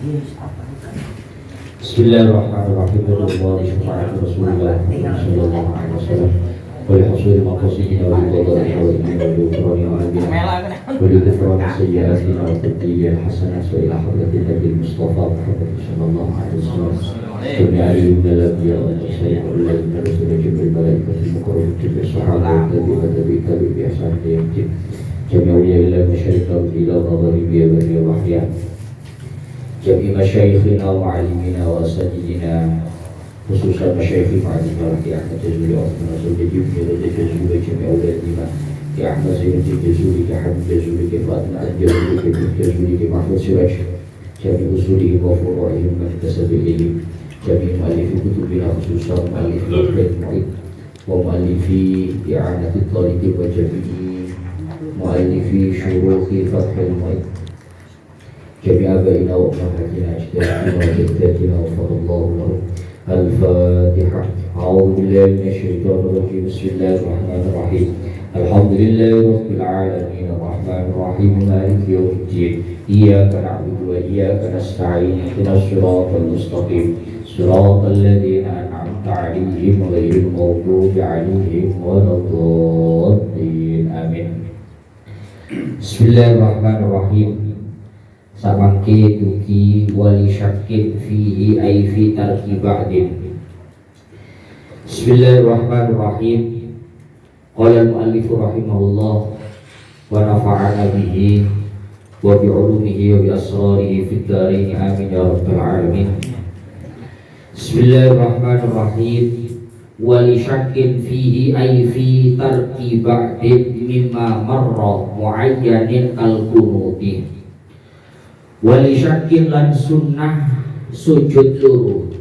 Bismillahirrahmanirrahim. Wa syafa'atu Rasulullah sallallahu alaihi wasallam. Wa lihusul maqasidina wa lidadana wa lidadana wa lidadana wa lidadana sayyiatina wa tadiyya hasanah wa ila hadratin Nabi Mustafa Muhammad sallallahu alaihi wasallam. Kami alim dalam ya Allah saya Allah dan Rasul Jibril malaikatul mukarramin wa sahabat tabi biasa yakin. Kami awliya ila masyariqah ila magharibi wa wahya. Jami masyayikhina wa alimina wa asatidina khususan masyayikh ma'alimah Ki Ahmad Jazuli wa Nazul Jazuli wa Jazuli Jami awladina Ki Ahmad Zainati Jazuli Ki Hamid Jazuli Ki Fatima Jazuli Ki Bint Jazuli Ki Mahfud Siraj Jami usulihim wa furu'ihim wa intasabi'ihim Jami mu'alifi kutubina khususan mu'alifi Wabrid Mu'id wa mu'alifi i'anati taliki wa jami'i mu'alifi syuruhi Fathil Mu'id Jami abaina wa ummahatina ijtihadina wa jaddatina wa fadallahu lahu Al-Fatiha. A'udzu billahi minasyaitonir rajim. Bismillahirrahmanirrahim. Alhamdulillahi rabbil alamin arrahmanir rahim maliki yaumiddin. Iyyaka na'budu wa iyyaka nasta'in. Ihdinas siratal mustaqim. Siratal ladzina an'amta 'alaihim ghairil maghdubi 'alaihim waladdallin. Amin. Bismillahirrahmanirrahim. Samangke duki wali syakin fihi ay fi tarki ba'din. Bismillahirrahmanirrahim. Qala al-mu'allif rahimahullah wa nafa'ana bihi wa bi'ulumihi wa bi asrarihi fid dharain amin ya rabbal alamin. Bismillahirrahmanirrahim. Wali syakin fihi ay fi tarki ba'din mimma marra muayyanin kal-qunuti. Wali syakin lan sunnah sujud luru.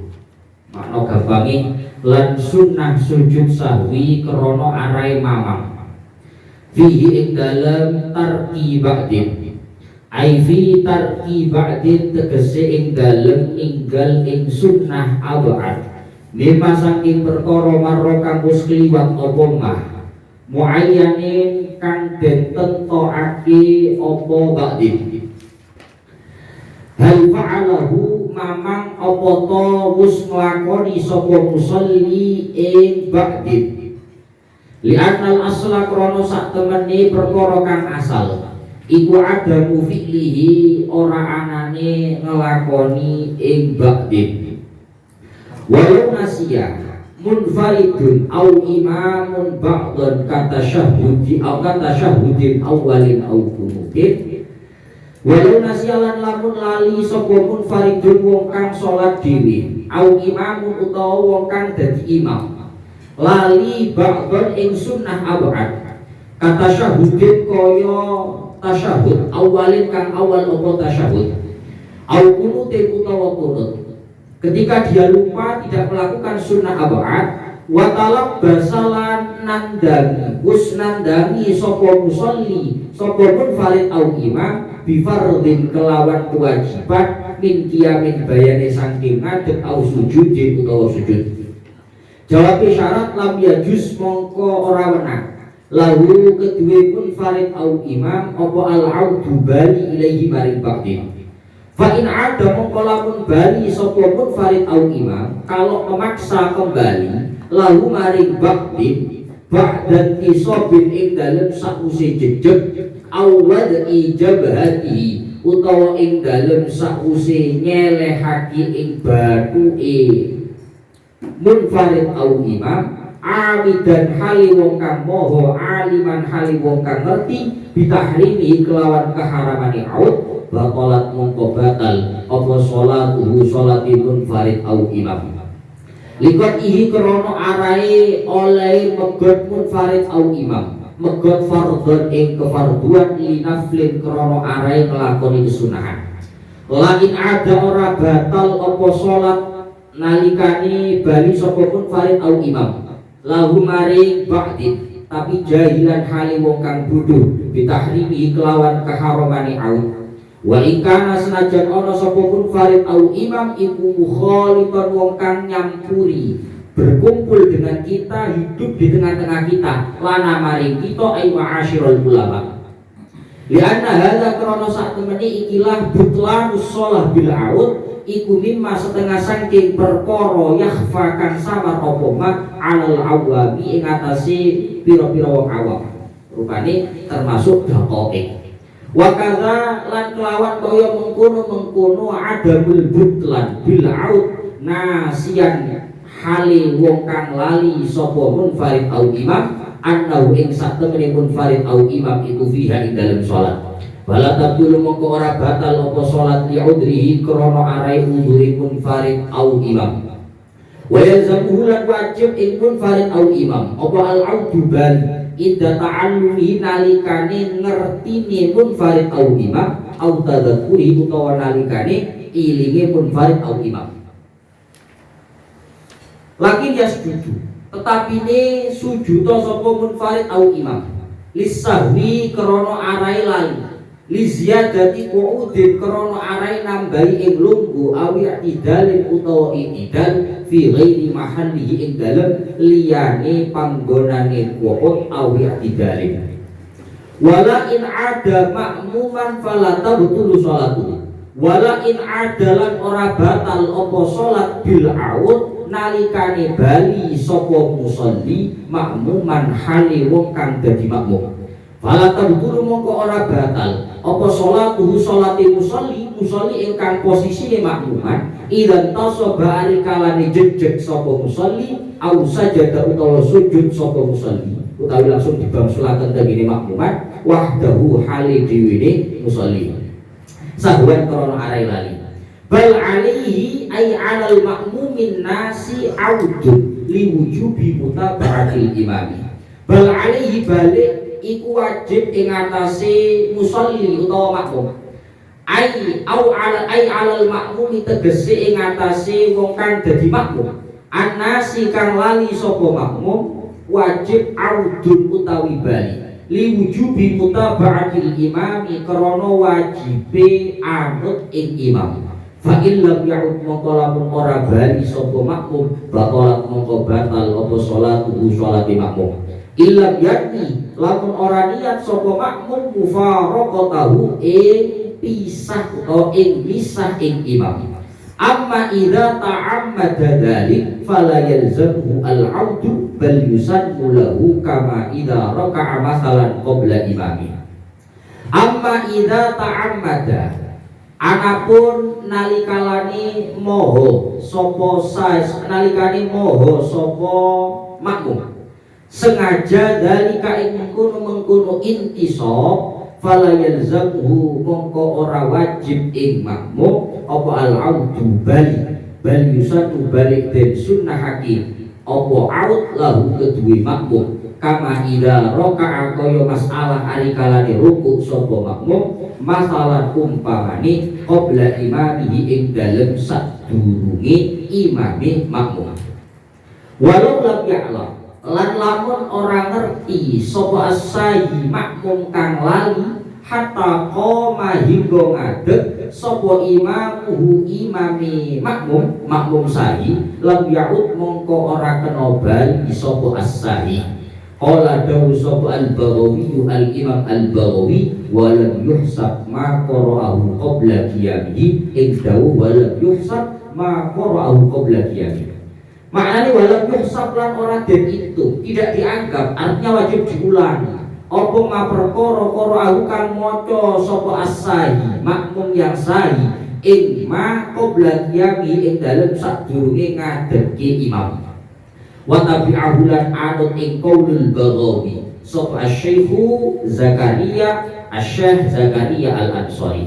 Makna gampange lan sunnah sujud sahwi krana arai mamang. Fihi ing dalem tarki ba'din. Ai fi tarki ba'din tegese ing dalem inggal ing sunnah abad. Lima saking perkara marra kang wis kliwat apa mah. Muayyanin kang den tentokake apa ba'din. Hal fa'alahu mamang apa to wis nglakoni sapa musolli ing ba'din. Li'anal asla krana sak temene perkara kang asal iku adamu fi'lihi ora anane nglakoni ing ba'din. Walau nasiya munfaridun au imamun ba'dan kata syahudi au kata syahudin awalin au kunutin. Walau nasialan lamun lali sapa munfaridun wong kang salat dhewe au imamun utawa wong kang dadi imam lali ba'don ing sunnah abad kata syahudin kaya tasyahud awalin kang awal apa tasyahud au kunutin utawa kunut ketika dia lupa tidak melakukan sunnah abad wa talab basalan nandang wis nandangi sapa musolli sapa munfarid au imam bifardin kelawan kewajiban min kiamin bayane saking ngadeg au sujudin utawa sujud. Jawab syarat lam yajus mongko ora wenang lahu kedue munfarid au imam apa al-audu bali ilaihi maring ba'din. Fa in ada mongko lamun bali sapa munfarid au imam kalau memaksa kembali lahu maring ba'din ba'dan isobin ing dalem sakuse jejeg awad ijabhati utawa ing dalem sakuse nyelehaki ing bathuke munfarid au imam amidan hali wong kang moho aliman hali wong kang ngerti bitahrimi kelawan keharamane aud batalat mongko batal apa salatuhu salati munfarid au imam likot ihi krono arai oleh megot munfarid au imam megot fardhon ing kefarduan li naflin krono arai nglakoni kesunahan lain ada ora batal apa salat nalikani bali sapa munfarid au imam lahu maring ba'din tapi jahilan hali wong kang bodho bitahrimi kelawan keharamane aud wa ikana senajan ana sapa munfarid au imam iku mukhalitan wong kang nyampuri berkumpul dengan kita hidup di tengah-tengah kita lana maring kita ay ma'asyiral ulama Lianna hadza krana sak temene ikilah butlanus shalah bil aud iku mimma setengah saking perkara yakhfa kang samar apa mak alal awami ing atase pira-pira wong awam. Rupane termasuk daqaiq. Wa kadza lan kelawan kaya mengkono adamul butlan bil aud nasian hale wong kang lali sapa munfarid au imam annahu ing sak temene munfarid au imam iku fiha ing dalem salat. Bala tabdul mongko ora batal apa salat li udrihi krana arai udhuri munfarid au imam. Wa yalzamuhu lan wajib ing munfarid au imam apa al audu bal idza ta'allumi nalikane ngertine munfarid au imam au tadzakkuri utawa nalikane ilinge munfarid au imam. Lakin ya setuju, tetapi ini sujudo sapa munfarid au imam lisahwi krono arai lali li ziyadati qu'udin krono arai nambahi ing lungguh awi i'tidalin utawa i'tidal fi ghairi mahallihi ing dalem liyane panggonane qu'ud awi i'tidalin wala in ada makmuman fala tabtulu sholatu wala in adalan ora batal apa salat bil aud nalikane bali sapa musolli makmuman hale wong kang dadi makmum. Fala tabtulu mongko ora batal apa salatuhu salate musolli ingkang posisine makmuman idan tasaba alikalane jejeg sapa musolli au sajada utawa sujud sapa musolli utawi langsung dibangsulaken tengene makmuman wahdahu hale dhewe musolli sahuan krana arai lali. Bal alaihi ay alal makmumin nasi audun liwujubi mutaba'atil imami. Bal alaihi balik iku wajib ing atase musolli utawa makmum. Ay alal makmumi tegese ing atase wong kang dadi makmum. An-nasi kang lali sapa makmum wajib audun utawi bali. Liwujubi mutaba'atil imami krana wajibe anut ing imam. Fa illam ya'ud mongko lamun ora bali sapa makmum batalat mongko batal apa salatuhu salate makmum. Illam yati lamun ora niat sapa makmum mufaraqatahu ing pisah utawa ing misah ing imam. Amma idza ta'ammada dzalik fala yalzamuhu al-'audu bal yusannu lahu kama idza raka'a masalan qabla imami. Amma idza ta'ammada anapun nalikalane moho nalikane moho sapa makmum sengaja dalika ing mengkono intisab fala yalzamuhu mongko ora wajib ing makmum apa al-audu bal yusatu balik den sunnahake apa aud lahu kedue makmum kama ida raka'a kaya masalah arikalane ruku sapa makmum masalah umpamane qabla imamihi ing dalem sadurunge imame makmum. Walau lam ya'lam lan lamun ora ngerti sapa as-sayyi makmum kang lali hatta qoma hingga ngadeg sapa imamuhu imame makmum sayyi lam ya'ud mongko ora kena bali sapa as-sayyi. Qala dawu sapa al-Baghawi al-Imam al-Baghawi walam yuhsab ma qara'ahu qabla qiyamihi ing dawu walam yuhsab ma qara'ahu qabla qiyamihi. Maknanya walam yuhsab lan ora den itu tidak dianggap artinya wajib diulangi. Apa ma perkara qara'ahu kang maca sapa as-sayyi makmum yang sayyi ing ma qabla qiyamihi ing dalem sadurunge ngadegke imam. Wa tabi'ahu lan anut ing qaulul Baghawi sapa asy-Syaikhu Zakaria asy-Syekh Zakaria al-Ansari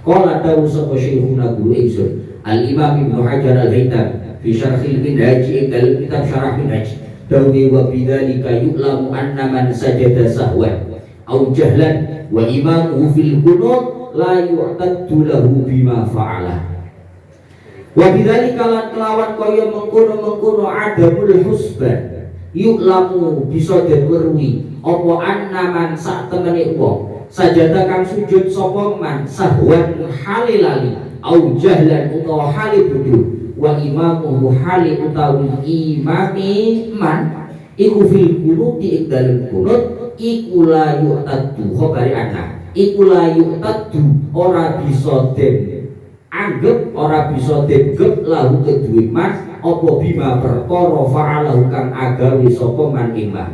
qala dawu sapa syekhuna guru ingsun al-Imam Ibnu Hajar al-Haytami fi syarhil minhaj ing dalam kitab syarah minhaj dawi wa bidzalika yu'lamu anna man sajada sahwan au jahlan wa imamuhu fil qunut la yu'taddu lahu bima fa'ala. Wa bidzalika lan kelawan kaya mengkono adamul husban yuklamu bisa den weruhi apa annaman sak temene wong sajada kang sujud sapa man sahwan halilali au jahlan utawa hali bodho wa imamuhu hali utawi imame man iku fil qunuti ing dalem qunut iku la yu'taddu khabari anna iku layu tadu ora bisa den anggap, ora bisa den gep lahu kedue man apa bima perkara fa'alahu kang agawe sapa man iman.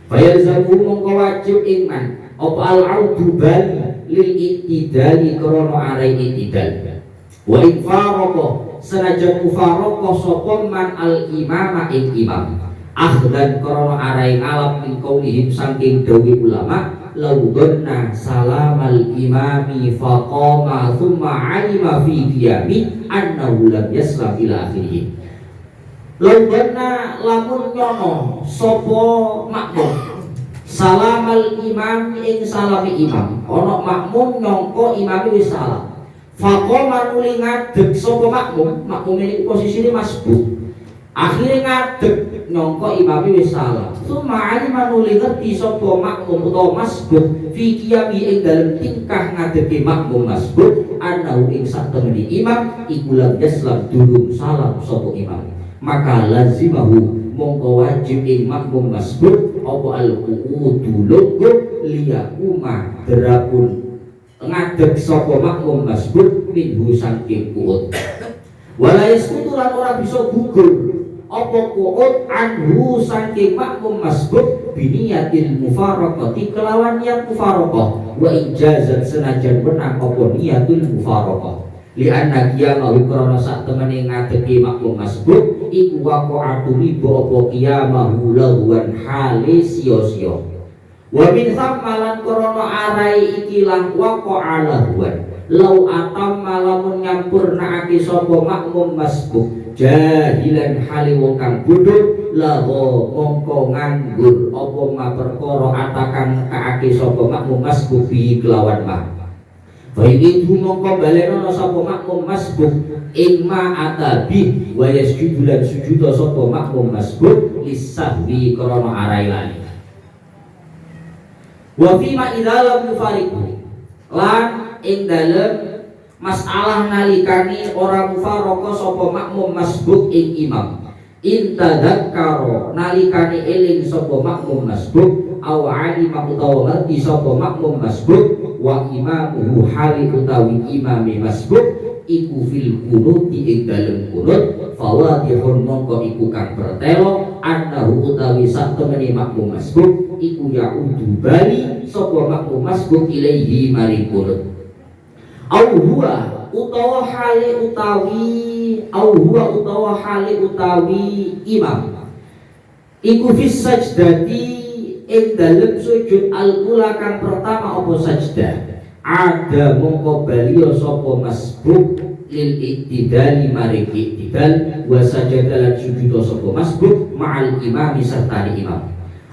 Fayalzamu mongko wajib iman apa al-audu bal lil ittidali krana arai ittidal. Wa infaraqa senajan mufaraqah sapa man al-imama ing imam. Akhdan krana arai ngalap min qaulihim saking dawi ulama laudonna salamal imami faqama thumma alima fi qiyami annahu lam yaslam ila akhirih. Laudonna lamun nyono sapa makmum salamal imam ing salami imam, ana makmum nyangka imam wis salam. Faqama nuli ngadeg sapa makmum, makmum ini posisine masbuk. Akhire ngadeg nyangka imam wis salam. Summa alima nuli ngerti sapa makmum utawa masbuk fi qiyami ing dalem tingkah ngadege makmum masbuk anahu ing satemene imam iku lam yaslam durung salam sapa imam. Maka lazimahu mongko wajib ing makmum masbuk apa al-qu'udu lugu liyakuma derapun ngadeg sapa makmum masbuk minhu saking qu'ud. Wala yaskutu lan ora bisa gugur apa qu'ud anhu saking makmum masbuk biniyatil mufaraqati kelawan niat mufaraqah wa ijazat senajan benang apa niatul mufaraqah. Lianna qiyamahu krana sak temene ngadegi makmum masbuk iku waqa'atu riba apa qiyamahu lawan hale sia-sia. Wa min thammalan krana arai ikilah waqa'a lawan lau atam malamun nyampurnaake sapa makmum masbuk jahilan hale wong kang bodho lahu mongko nganggur apa ma perkara atakan kaake sapa makmum masbuk bi kelawan mah. Baik itu mongko baleno sapa makmum masbuk imma atabi wa yasjudu lan sujuda sapa makmum masbuk lisahwi krana arai lali. Wa fi ma idzalam yufariqu lan ing dalem masalah nalikane ora mufaraqah sapa makmum masbuk ing imam. Intadzakkara nalikane eling sapa makmum masbuk aw alima utawa ngerti sapa makmum masbuk wa imamuhu hali utawi imami masbuk iku fil kunuti ing dalem kunut fawadihun mongko iku kang pertelo annahu utawi sak temene makmum masbuk iku yaudu bali sapa makmum masbuk ilaihi mari kunut. Au huwa utawa hale utawi imam iku fis sajdati ing dalem sujud al-ula kang pertama apa sajdah ada mongko baliya sapa masbuk lil iktidali mari iktidal wa sajadalan sujud sapa masbuk ma'al imami serta imam.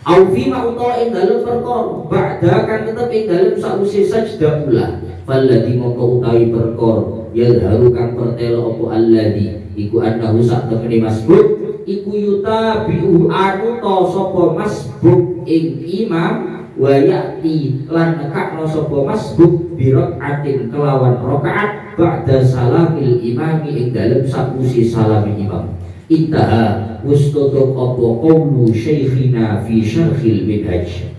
Au fima utawa ing dalem perkara ba'da kang tetep ing dalem sause sajdah ula falladhi mongko utawi perkara yadharu kang pertelo apa alladhi iku annahu sak temene masbuk iku yutabi'u anu ta sapa masbuk ing imam wa ya'ti lan nekakno sapa masbuk bi rakaatin kelawan rakaat ba'da salamil imami ing dalem sakusi salami imam. Intaha wustutuk apa qawlu syekhina fi syarhil minhaj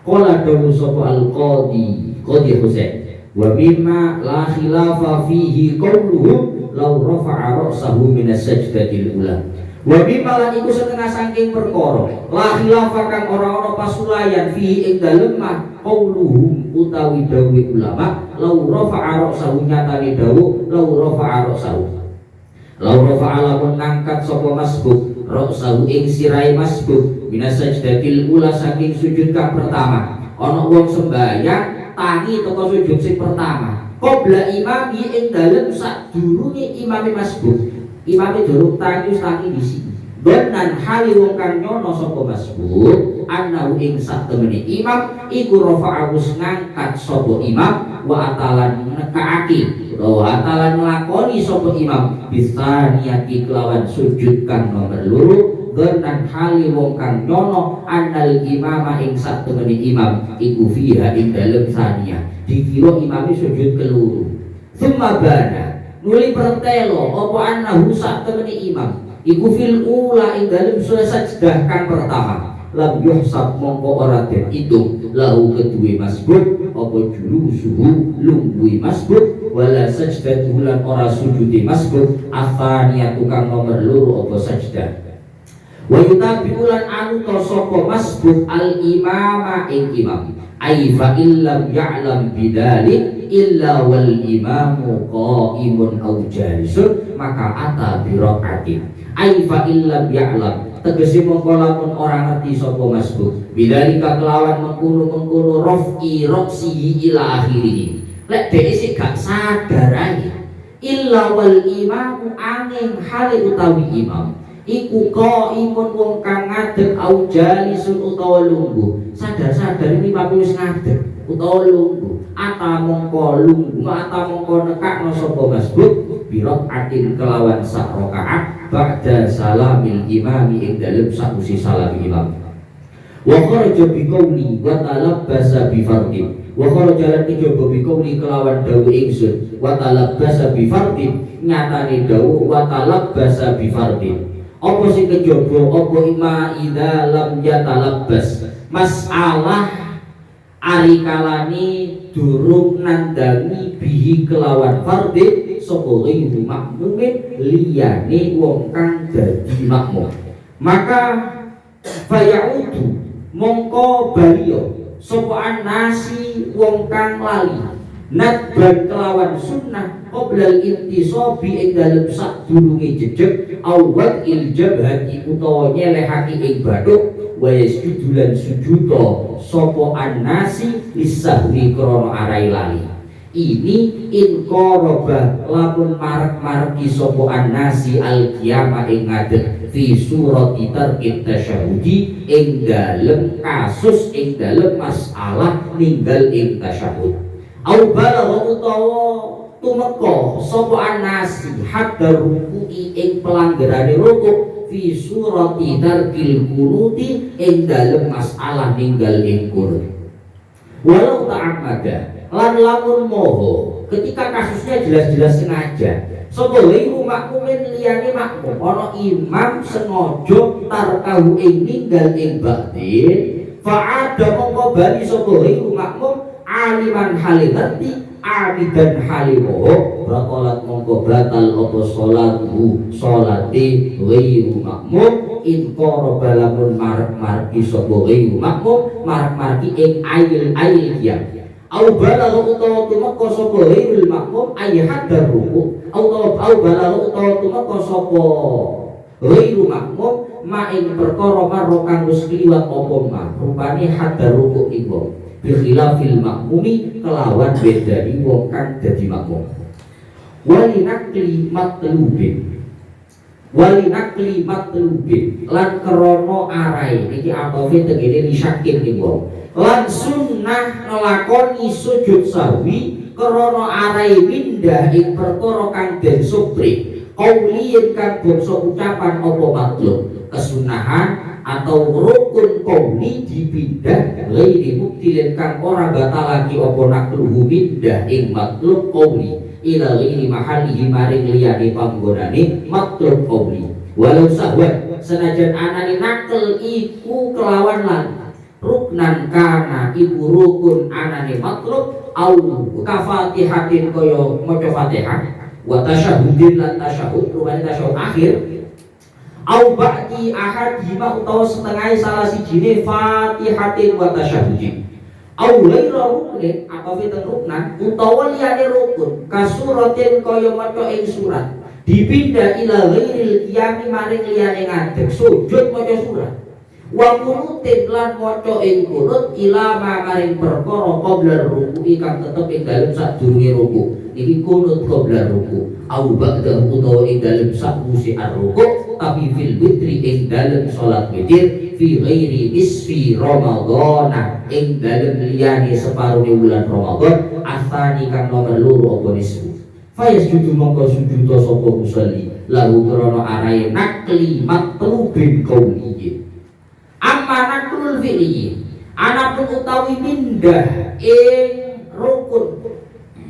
qala dawu sapa al-qadi Husain wa mimma la khilafa fihi qawluhu law rafa'a ra'sahu minas sajdatil ula. Wa bimalan iku setengah saking perkara la khilafa kang ora ana pasulayan fi ing dalem qauluhum utawi dawi ulama law rafa'a ra'sahu nyatane dawu law rafa'a ra'sahu law rafa'a lamun ngangkat sapa masbuk ra'sahu ing sirai masbuk minas sajdatil ula saking sujud kang pertama ana wong sembayang tangi teko sujud sing pertama qabla imami ing dalem sadurunge imame masbuk imame durung tangi di sini dan hali wong kang nyono sapa masbuk annahu ing satemene imam iku rafa'a ngangkat sapa imam wa atalan nekaake wa atalan nglakoni sapa imam bisaniyati kelawan sujud kang nomor loro dan hali wong kang nyono annal imama ing satemene imam iku fiha ing dalem saniyah dikira imame sujud keluru summa bana nuli pertelo apa annahu satemene imam iku fil ula ing dalem sajdah kang pertama lam yuhsab mongko ora den itung lahu kedue masbut apa juru suhu lungguhi masbut wala sajdah bulan ora sujudi masbut afaniya tukang nomor loro apa sajdah wa yutabiulan anu to sapa masbut al imama ing imam ai fa illam ya'lam bidzalik illa wal imamu qaimun aw jalisun maka ata bi raqatin ai fa illam ya'lam tegese mongko lamun ora ngerti sapa masbuk bidzalika kelawan mengkono rafi roksi ila akhirih lek dhek sik gak sadar ae illa wal imamu angin hale utawi imam iku qaimun wong kang ngadeg au jalisun utawa lungguh sadar-sadar ini papi wis ngadeg utawa lungguh ata mongko lungguh ata mongko nekakno sapa masbuk birok atin kelawan sak rakaat ba'da salamil imami ing dalem sakusi salam imam wa kharaja bi qawli wa talabbasa bi fardin wa kharaja lan kejaba bi qawli kelawan dawuh ingsun wa talabbasa bi fardin nyatane dawuh wa talabbasa bi fardin apa sing kejaba apa ima idza lam yatalabbas masalah ari kalani durung nandhangi bihi kelawan fardin sapa ghairu makmumin liyane wong kang dadi makmum maka fayaudu mongko baliyo sapa nasi wong kang lali nadban kelawan sunnah qoblal intisabi ing dalem sadurunge jejeg awal iljabhati utawa nyelehake ing bathuk wa yasjudulan sujuda sapa annasi lisahwi krana arai lali ini in qoroba lamun marek-mareki sapa annasi al qiyamah ing ngadeg fi surati tarkit tasyahudi ing dalem kasus ing dalem masalah ninggal ing tasyahud au balagha utawa tumeka sapa annasi hadda ruku'i ing pelanggarane rukuk fi surati tarkil kunuti ing dalem masalah ninggal ing kunut walau ta'ammada lan lamun moho ketika kasusnya jelas-jelas sengaja sapa ghairu makmumin liyane makmum ana imam sengaja tarkahu ing ninggal ing ba'din fa'ada mongko bali sapa ghairu makmum aliman hale ngerti amidan hale moho batalat mongko batal apa salatuhu salate ghairu makmum in qara lamun marek-mareki sapa ghairu makmum marek-mareki ing ail kiyam au balagha utawa tumeka sapa ghairul makmum ay hadar ruku au balagha utawa tumeka sapa ghairu makmum ma ing perkara marro kang wis kliwat apa mah rupane hadar ruku iku bikhilafil makmumi kelawan bedani wong kang dadi makmum walinakli matlubin lan krana arai iki atofe tegene lisyakin iki wong lan sunnah nglakoni sujud sahwi krana arai mindah ing perkara kang den supri kauliyen kang bangsa ucapan apa matlub kesunahan atau rukun kauli dipindah ghairi muktilin kang ora batalake apa nakluhu mindah ing matlub kauli ila ghairi mahalihi maring liyane panggonane matlub kauli walau sahwan senajan anane nakal iku kelawan lan ruknan kana iku rukun anane matlub au kafatihatin kaya maca Fatihah wa tasyahudin lan tasyahud rupane tasyahud akhir au ba'di ahadima utawa setengah salah sijine Fatihatin wa tasyahudin au ghaira ruknin apa fitan ruknan utawa liyane rukun kasuratin kaya maca ing surat dipindah ila ghairil qiyami maring liyane ngadeg sujud maca surat wa kunutin lan maca ing kunut ila maring perkara qabla ruku'i kang tetep ing dalem sadurunge ruku iki kunut qabla ruku au ba'da utawa ing dalem sakwise ar-ruku tapi fil witri ing dalem salat witir fi ghairi isfi ramadhana ing dalem liyane separone wulan Ramadan asani kang nomor loro apa nisfu fayasjudu mongko sujud sapa musalli lahu krana arae nakli matlubin kauli amma naklul fi'li anapun utawi mindah ing rukun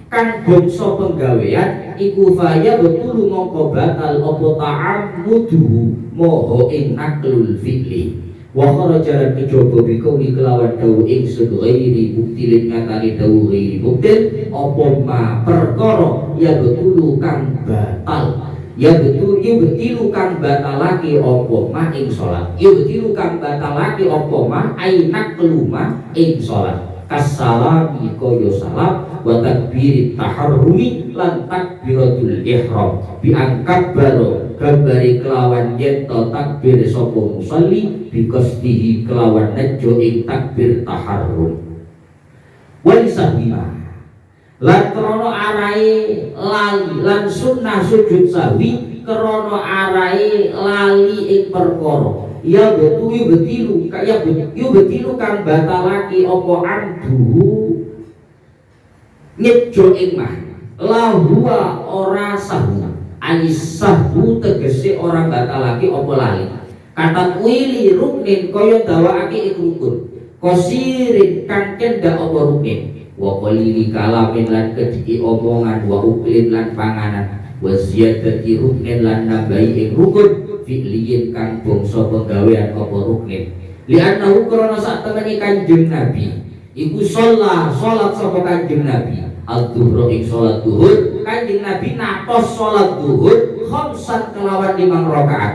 kang bangsa penggawean iku faya betul mongko batal apa ta'ammudu moho ing naklul fi'li Wa kharaja kejaba bikauli kelawan dawu ingsun ghairi buktilin nyatane dawu ghairi buktil apa ma perkara ya betul kang batal ya betul kang batalake apa ma ing salat ya betul kang batalake apa ma ainak keluma ing salat kasalami kaya salam wa takbirit taharrumi lan takbiratul ihram biangkat baro gambari kelawan yen to takbir sapa musalli bikasdihi kelawan nejo ing takbir taharrum walisahima lan krana arahe lali lan sunnah sujud sahwi krana arahe lali ing perkara ya betilu kang batalake apa amdu nyejo ing mah lahua ora sahu aisahu tegese ora batalake apa lali kata wili ruknin kaya dawakake ing rukun kosirin kang kendha apa ruknin wa qalili kalamin lan kedhi omongan wa uklin lan panganan wa ziyadati ruknin lan nambahi ing rukun fi'liyin kang bangsa penggawean apa ruknin li'annahu krana sak temene Kanjeng Nabi iku salat sapa Kanjeng Nabi al-dhuhra ing salat zuhur Kanjeng Nabi natos salat zuhur khamsan kelawan 5 rakaat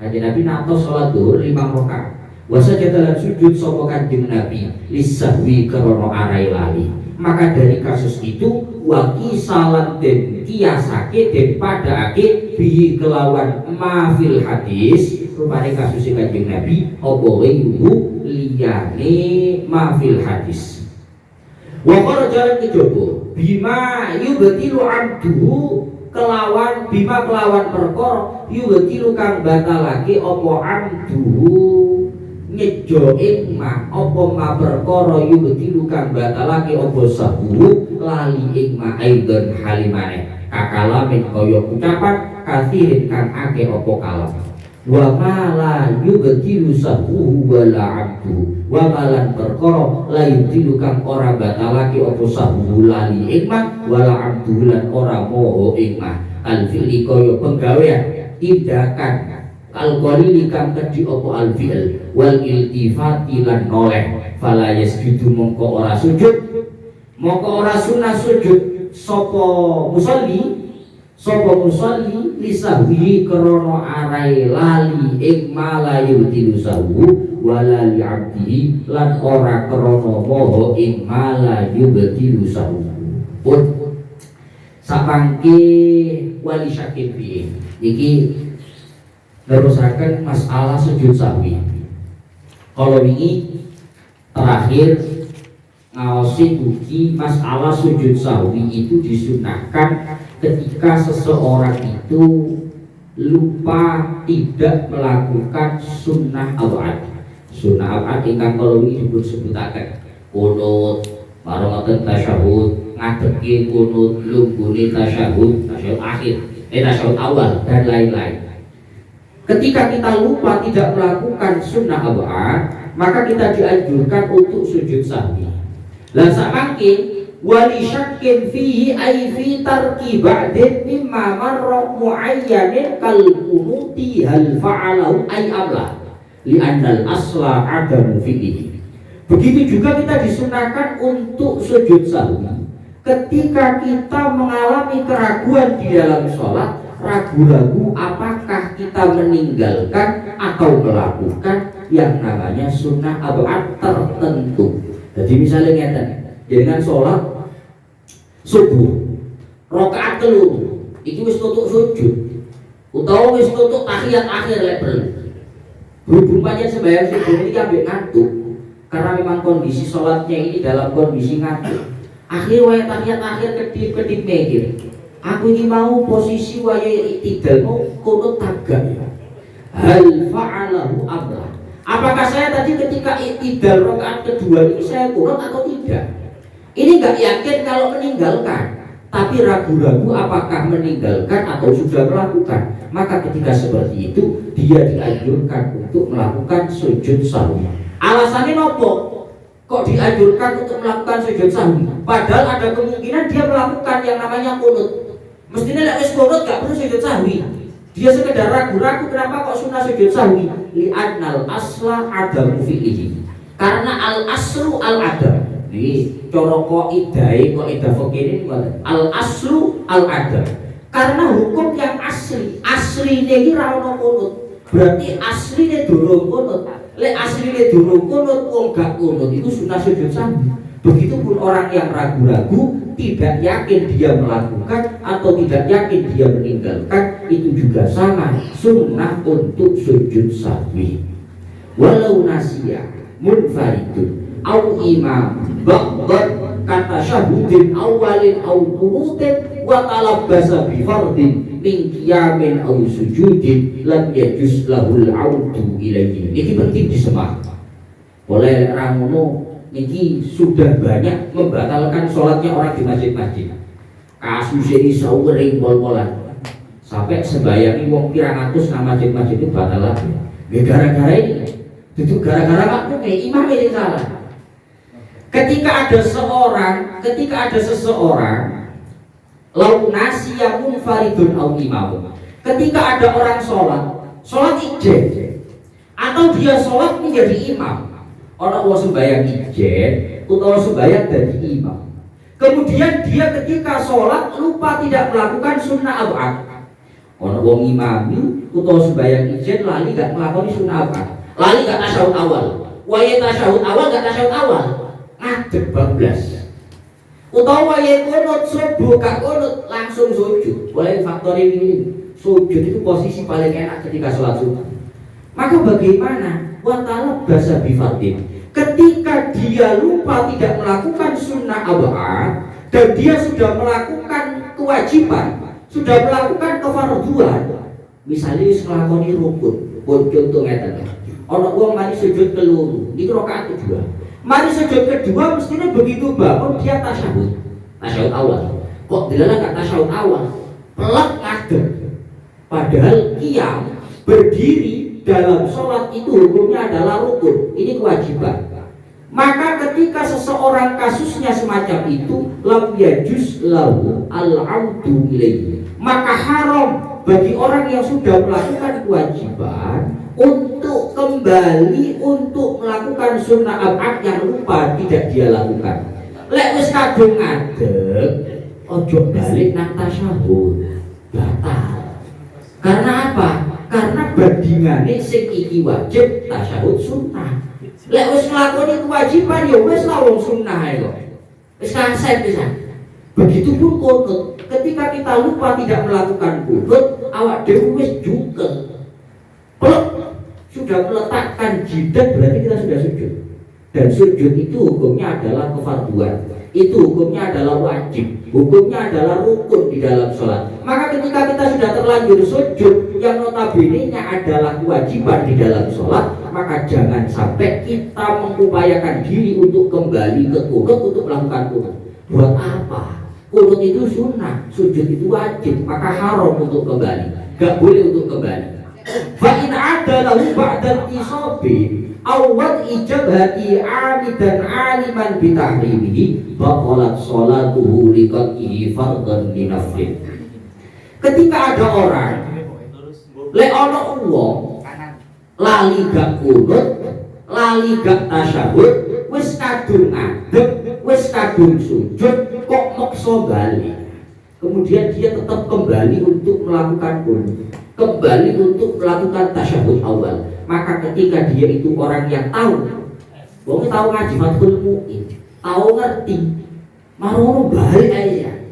Kanjeng Nabi natos salat zuhur 5 rakaat wa sajada lan sujud sapa Kanjeng Nabi lisahwi krana arai lali maka dari kasus itu waki salat den kiasake den padhaake bihi kelawan mafil hadis rupane kasus Kanjeng Nabi apa ghairu liyane mafil hadis wa kharaja kejaba bima yubtilu abduhu kelawan bima kelawan perkara yubtilu kang batalake apa abduhu nyejo ing ma apa ma perkara yubtilu kang batalake apa sabu lali ing ma aidon halimane kakalamin kaya ucapan kathirin kang ake apa kalam wa ma la yubtilu sabu wala abdu wa malan perkara la yubtilu kang ora batalake apa sabu lali ing ma wala abdu lan ora moho ing ma al-fi'li kaya penggawean tindakan al-qalili kang kedhi apa al-fi'l wal iltifati lan noleh fala yasjudu mongko ora sujud mongko ora sunah sujud sapa musalli lisahwi krana arai lali ing malayu tilusahu wala li abdihi lan ora krana moho ing malayu tilusahu pun sapangke wali syakin fi iki terusakan masalah sujud sahwi. Kalau ini terakhir ngaosi uji masalah sujud sahwi itu disunahkan ketika seseorang itu lupa tidak melakukan sunnah al-ad. Sunnah al-ad ingkang kalau ini disebutaken kunut, maromaten tasyahud, ngadeki kunut, lunggune tasyahud akhir, tasyahud awal dan lain-lain. Ketika kita lupa tidak melakukan sunnah al-ad, maka kita dianjurkan untuk sujud sahwi. Lah samangke wali syakkin fihi ay fi tarki ba'din mimma marra muayyanin kal qunuti hal fa'alahu ay amla li'anna al-asla adamu fihi. Begitu juga kita disunahkan untuk sujud sahwi ketika kita mengalami keraguan di dalam sholat, ragu-ragu apakah kita meninggalkan atau melakukan yang namanya sunnah al-ad tertentu. Jadi misalnya ngeten, dengan sholat subuh rakaat telu iki wis tutuk sujud utawa wis tutuk tahiyat akhir lek perlu. Berhubung panjang sembahyang subuh ini ambek ngantuk karena memang kondisi sholatnya ini dalam kondisi ngantuk. Akhir wae tahiyat akhir kedip-kedip mikir. Aku ini mau posisi waya iktidal mau kunut tagak. Hal fa'alahu amla. Apakah saya tadi ketika iktidal rakaat kedua ini saya kunut atau tidak? Ini nggak yakin kalau meninggalkan, tapi ragu-ragu apakah meninggalkan atau sudah melakukan. Maka ketika seperti itu dia dianjurkan untuk melakukan sujud sahwi. Alasannya nopo? Kok dianjurkan untuk melakukan sujud sahwi? Padahal ada kemungkinan dia melakukan yang namanya kunut. Mestinya lek wis kunut gak perlu sujud sahwi. Dia sekedar ragu-ragu kenapa kok sunnah sujud sahwi. Li'annal asla adamu fi'lihi. Karena al aslu al adam. Nih, cara kaidah fikih al aslu al adam. Karena hukum yang asline iki ra ono kunut. Berarti asline durung kunut. Lek asline durung kunut wong gak kunut itu sunnah sujud sahwi. Begitupun orang yang ragu-ragu, tidak yakin dia melakukan atau tidak yakin dia meninggalkan, itu juga sama sunnah untuk sujud sahwi. Walau nasya munfaridun au imam ba'dan kata syahudin awalin au qunutin wa talabbasa bi fardin min qiyamin au sujudin lam yajuz lahul audu ilaihi. Ini penting disemak. Oleh orang ini sudah banyak membatalkan sholatnya orang di masjid-masjid. Kasus ini sering pol-polan sampai sembayangi wong pirang atus nama masjid-masjid itu batal lagi. Gara-gara ini, itu gara-gara makmum imam ini salah. Ketika ada seseorang lau nasi yang munfaridun au imam. Ketika ada orang sholat ijen, atau dia sholat menjadi imam. Orang mau sembahyang ijen atau sembahyang dari imam. Kemudian dia ketika sholat lupa tidak melakukan sunnah ab'ad. Orang mau imami atau sembahyang ijen lali gak melakukan sunnah ab'ad. Lali gak tasyahud awal. Waya tasyahud awal gak tasyahud awal. Ngadeg bablas. Utawa waya kunut subuh gak kunut langsung sujud. Boleh faktor ini. Sujud itu posisi paling enak ketika sholat sunnah. Maka bagaimana? Wa talabbasa bi fardin. Ketika dia lupa tidak melakukan sunnah ab'ad dan dia sudah melakukan kewajiban, sudah melakukan kefarduan, misalnya nglakoni rukun, contoh ngeten. Ana wong mari sujud keluru, iki rakaat kedua. Mari sujud kedua mestinya begitu bangun dia tasyahud. Tasyahud awal. Kok dilalah gak tasyahud awal? Pelak ngadeg. Padahal qiyam berdiri dalam sholat itu hukumnya adalah rukun, ini kewajiban. Maka ketika seseorang kasusnya semacam itu, lam yajuz lahu al-audu ilaihi, maka haram bagi orang yang sudah melakukan kewajiban untuk kembali untuk melakukan sunnah ab'ad yang lupa tidak dia lakukan. Lek wis kadung ngadeg, ojo balik nang tasyahud, batal. Karena apa? Karena bandingane sing iki wajib tasyahud sunnah. Lek wis nglakoni kewajiban ya wis lah wong sunnah ae kok. Wis kaset pisan. Begitupun kunut. Ketika kita lupa tidak melakukan kunut, awak dhewe wis jungkel. Peluk sudah meletakkan jidat berarti kita sudah sujud. Dan sujud itu hukumnya adalah kefarduan. Itu hukumnya adalah wajib. Hukumnya adalah rukun di dalam sholat. Maka ketika kita sudah terlanjur sujud yang notabene-nya adalah kewajiban di dalam sholat, maka jangan sampai kita mengupayakan diri untuk kembali ke kunut untuk melakukan kunut. Buat apa? Kunut itu sunnah, sujud itu wajib, maka haram untuk kembali. Gak boleh untuk kembali. Fa in ada lahu ba'dal isabi awal ijabhati amidan aliman bitahrimihi baqalat sholatuhu liqatihi fardhan linaflin. Ketika ada orang lek ana wong lali gak kunut, lali gak tasyahud, wis kadung ngadeg, wis kadung sujud kok maksa bali. Kemudian dia tetap kembali untuk melakukan kunut, kembali untuk melakukan tasyahud awal. Maka ketika dia itu orang yang tahu, wong tahu ngaji Fathul Mu'in, tahu ngerti, mau balik aja,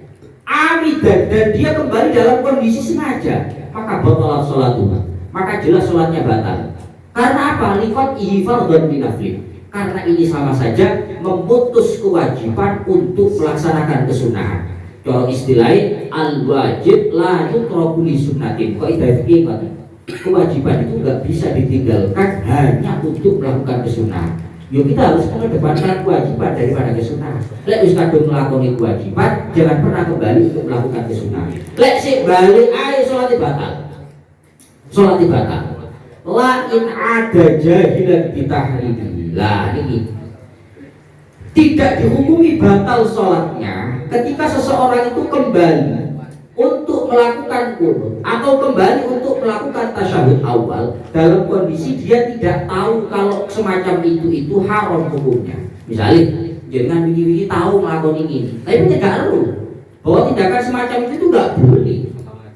amidan, dan dia kembali dalam kondisi sengaja, maka batalat sholatnya, maka jelas sholatnya batal. Karena apa? Liqat ihfardhan binafli. Karena ini sama saja memutus kewajiban untuk melaksanakan kesunahan. Kalau istilahnya al-wajib la yutraku li sunnatin. Kok itu fikih Pak? Kewajiban itu nggak bisa ditinggalkan hanya untuk melakukan kesunahan. Yuk kita harus mengedepankan kewajiban daripada kesunahan. Lek wis kadung nglakoni kewajiban, jangan pernah kembali untuk melakukan kesunahan. Lek sik balik ae salat batal. Salat batal. La in ada jahilan bitahrimi. Lah ini tidak dihukumi batal salatnya ketika seseorang itu kembali untuk melakukan kunut atau kembali untuk melakukan tasyahud awal dalam kondisi dia tidak tahu kalau semacam itu haram hukumnya. Misalnya, jangan begini tahu melakukan ini, tapi dia nggak tahu bahwa tindakan semacam itu nggak boleh.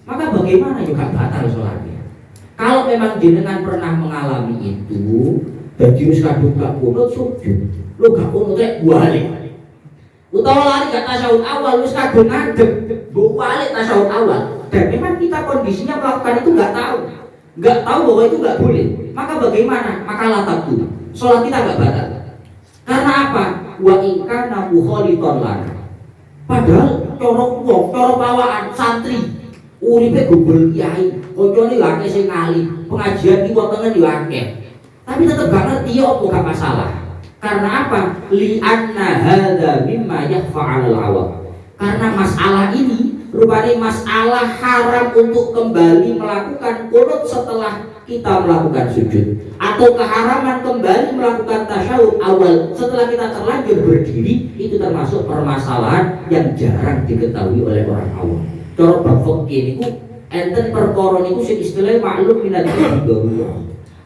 Maka bagaimana juga batal sholatnya? Kalau memang jenengan pernah mengalami itu, dan jenis kadung gak kunut sujud, lu gak kunut balik. Utawa lari gak tasyahud awal, lu kadung ngadep, balik tasyahud awal. Dan memang kita kondisinya melakukan itu nggak tahu bahwa itu nggak boleh. Maka bagaimana? Maka latak dulu. Sholat kita nggak batal. Karena apa? Wa ingka nabukholiton lana. Padahal coro bawaan santri uripe gubul kiai, koncone lake sing ngali, pengajian iki wetenge yo akeh. Tapi tetep gak ngerti ya apa gak masalah. Karena apa? Li anna hadza mimma yakhfa 'alal awam. Karena masalah ini rupanya masalah haram untuk kembali melakukan qunut setelah kita melakukan sujud, atau keharaman kembali melakukan tasyahud awal setelah kita terlanjur berdiri. Itu termasuk permasalahan yang jarang diketahui oleh orang awam. Cara bab fikih niku enten perkara niku sing istilahnya maklum minat darurah.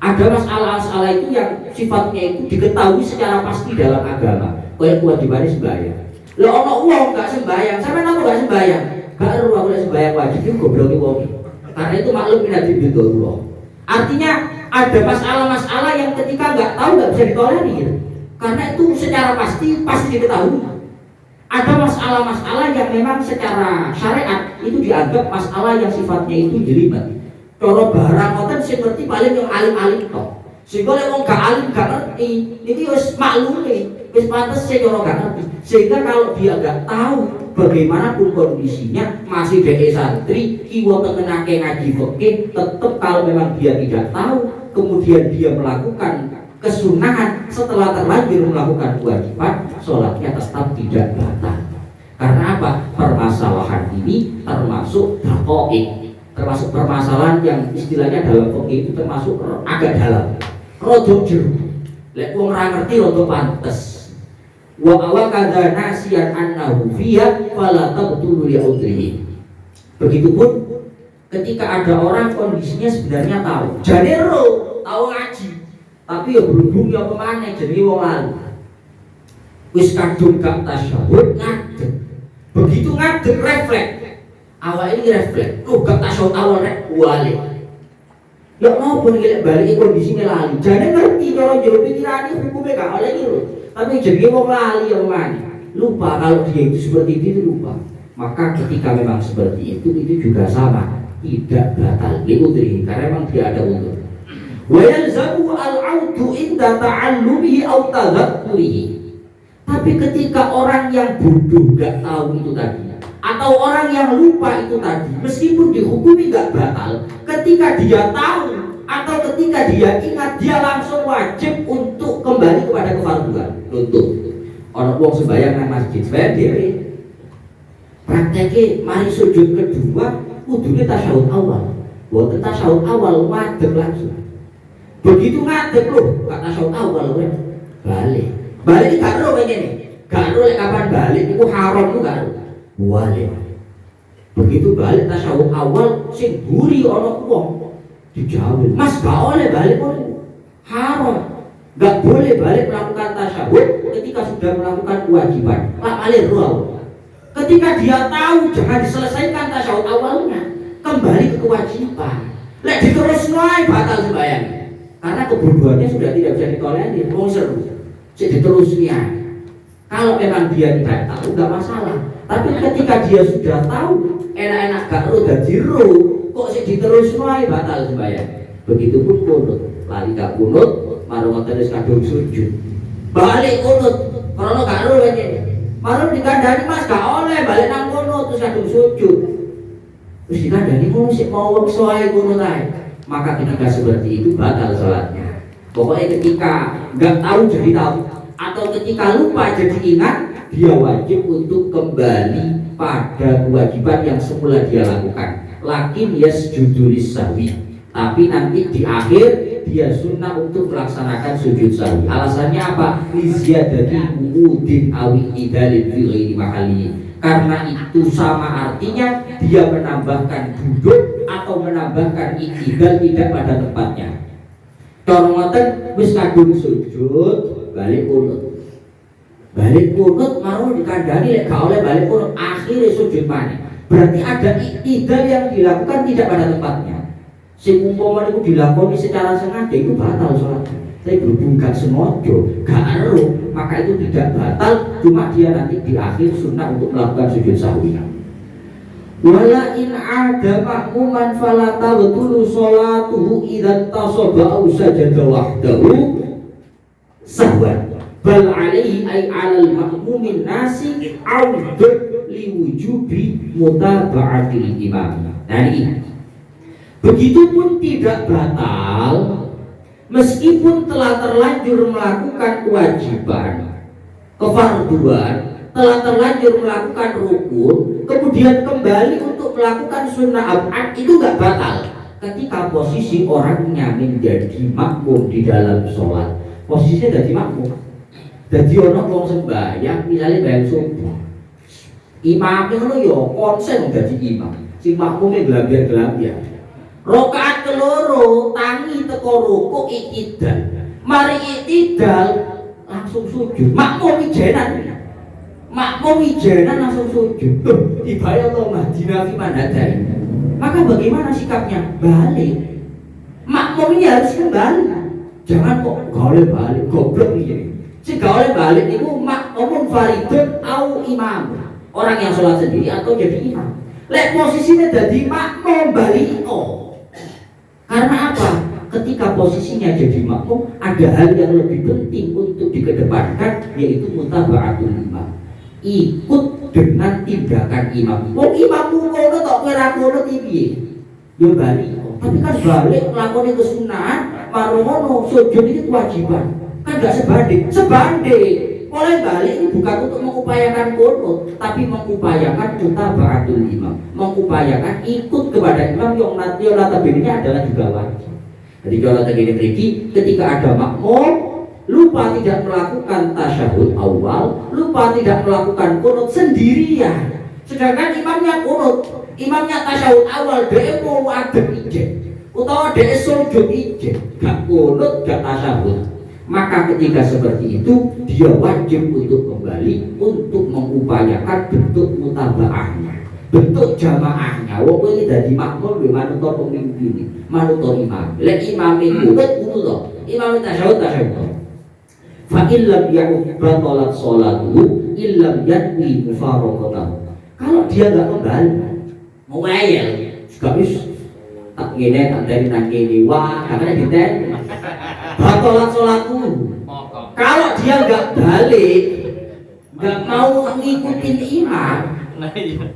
Ada masalah-masalah itu yang sifatnya itu diketahui secara pasti dalam agama. Kayak kewajibannya sembahyang. Lah ono wong gak sembahyang, sampean aku gak sembahyang. Gak ero aku lek sembahyang wajib itu gobloke wong. Karena itu maklum minat darurah. Artinya ada masalah-masalah yang ketika nggak tahu nggak bisa ditolerir. Karena itu secara pasti diketahui. Ada masalah-masalah yang memang secara syariat itu dianggap masalah yang sifatnya itu jelimet. Cara barang ngoten sing ngerti paling yang alim-alim tok. Sehingga lek wong gak alim gak ngerti, iki wis maklume, wis pantes sing cara gak ngerti. Sehingga kalau dia gak tahu bagaimanapun kondisinya, masih dhek santri, kiwa tengenake ngaji fikih, tetep kalau memang dia tidak tahu, kemudian dia melakukan kesunahan setelah terlanjur melakukan kewajiban, sholatnya tetap tidak batal. Karena apa? Permasalahan ini termasuk daqaiq, termasuk permasalahan yang istilahnya dalam fikih itu termasuk agak dalam, rodok jero. Lek wong ora ngerti rodok pantes. Wa awakadha nasiyan annahu fiha fala tabtulu li udrihi. Begitupun ketika ada orang kondisinya sebenarnya tahu, jane tahu ngaji, tapi ya berhubung ya kemana jadi wong lalu wis kadung gak tasyahud ngadeg. Begitu ngadeg refleks awal ini refleks, gak tasyahud awal rek balik. Ya nopo nek balik kondisine lali, jane ngerti cara jero pikirane hukume gak oleh iki lho. Tapi jadi wong lali ya mana lupa kalau dia itu seperti itu lupa. Maka ketika memang seperti itu juga sama, tidak batal liudri karena memang dia ada udzur. Wa yalzamu al-'audu inda ta'allumihi aw tadhakkurihi. Tapi ketika orang yang bodoh gak tahu itu tadi, atau orang yang lupa itu tadi, meskipun dihukumi gak batal, ketika dia tahu atau ketika dia ingat, dia langsung wajib untuk kembali kepada kefarduan. Contoh, orang wong sembahyang nang masjid, sembahyang dhewe. Prakteknya mari sujud kedua, kudune tasyahud awal. Boten tasyahud awal madhep langsung. Begitu ngadeg loh, gak tasyahud awal kowe. Balik gak ero ngene. Gak ero lek kapan balik iku haram ku gak ero. Balik. Begitu balik tasyahud awal sing buri ana wong dijawab, "Mas gak oleh balik kowe." Haram. Gak boleh balik melakukan tasyahud ketika sudah melakukan kewajiban. Lah alih roh. Ketika dia tahu jangan diselesaikan tasyahud awalnya, kembali ke kewajiban. Lek diterus wae batal sembahyang. Karena kebodohannya sudah tidak bisa ditolerir, mau seru, jadi terusnya. Kalau memang dia tidak tahu, nggak masalah. Tapi ketika dia sudah tahu, enak-enak gak ro dadi ro, kok sih diterus wae batal sembahyang. Begitupun kunut, lali gak kunut, marung terus kadung sujud. Balik kunut, karena gak ro aja. Marung dikandani Mas gak oleh balik nang kunut terus kadung sujud. Terus dikandani mau sik mau wekso ae kunut ae. Maka ketika seperti itu batal sholatnya. Pokoknya ketika nggak tahu jadi tahu, atau ketika lupa jadi ingat, dia wajib untuk kembali pada kewajiban yang semula dia lakukan. Lakin yasjudulis sahwi, tapi nanti di akhir dia sunnah untuk melaksanakan sujud sahwi. Alasannya apa? Lizyadati udin awi idalin fi'li mahali. Karena itu sama artinya dia menambahkan duduk atau menambahkan i'tidal tidak pada tempatnya. Cara ngoten wis kadung sujud balik kunut. Balik kunut mau dikandani lek gak oleh balik kunut akhirnya sujud maneh. Berarti ada i'tidal yang dilakukan tidak pada tempatnya. Sing umpama niku dilakoni secara sengaja itu batal salatnya. Tapi berhubung gak sengaja, gak eruh, maka itu tidak batal, cuma dia nanti di akhir sunnah untuk melakukan sujud sahwi. Wala in ada makmuman fala tabtulu sholatuhu idza tasaba aw sajada wahdahu sahwan bal alaihi ay 'alal makmumin nasi audud liwujubi mutaba'atil imam. Nah ini begitupun tidak batal meskipun telah terlanjur melakukan kewajiban kefarduan, telah terlanjur melakukan rukun, kemudian kembali untuk melakukan sunnah ab'ad, itu gak batal ketika posisi orangnya menjadi makmum di dalam sholat. Posisinya jadi makmum, jadi orang mau sembahyang misalnya bayang subuh, imamnya itu ya konsen jadi imam, si makmumnya gelambir-gelambir. Rokaat keloro tangi teko rukuk i'tidal, mari i'tidal langsung sujud. Makmum ijenan langsung sujud. Dibayar to Madinah fi manadai. Maka bagaimana sikapnya? Balik. Makmum ini harus kembali. Jangan kok gawe balik, goblok iki. Si gawe balik niku makmum faridun au imam. Orang yang sholat sendiri atau jadi imam. Lek posisinya jadi makmum balik karena apa? Ketika posisinya jadi makmum, ada hal yang lebih penting untuk dikedepankan, yaitu mutaba'atul imam. Ikut dengan tindakan imam. Oh imammu ngono tok kowe ra ngono piye? Yo bali. Tapi kan balik nglakoni kesunahan, marono sujud itu kewajiban. Kan enggak sebanding. Oleh balik ini bukan untuk mengupayakan kunut, tapi mengupayakan mutaba'atul imam, mengupayakan ikut kepada imam yang notabene adalah juga wajib. Jadi kalau begini beriki, ketika ada makmum lupa tidak melakukan tasyahud awal, lupa tidak melakukan kunut sendirian, sedangkan imamnya kunut, imamnya tasyahud awal, dia mau adem ijen, utawa dia sujud ijen, gak kunut, gak tasyahud. Maka ketika seperti itu dia wajib untuk kembali untuk mengupayakan bentuk mutaba'ahnya, bentuk jamaahnya. Wong iki dadi makmum yo manut pemimpin, manut imam. Lek imam iku kudu imam tasyahud. Fa illam ya'ubba talat sholatuhu illam yanwi mufaraqatahu. Kalau dia enggak kembali, mau ngayal, gak wis tak ngene tak dari nang kene wah, katanya diten. Batalat sholatku. Kalau dia nggak balik, nggak mau ngikutin imam,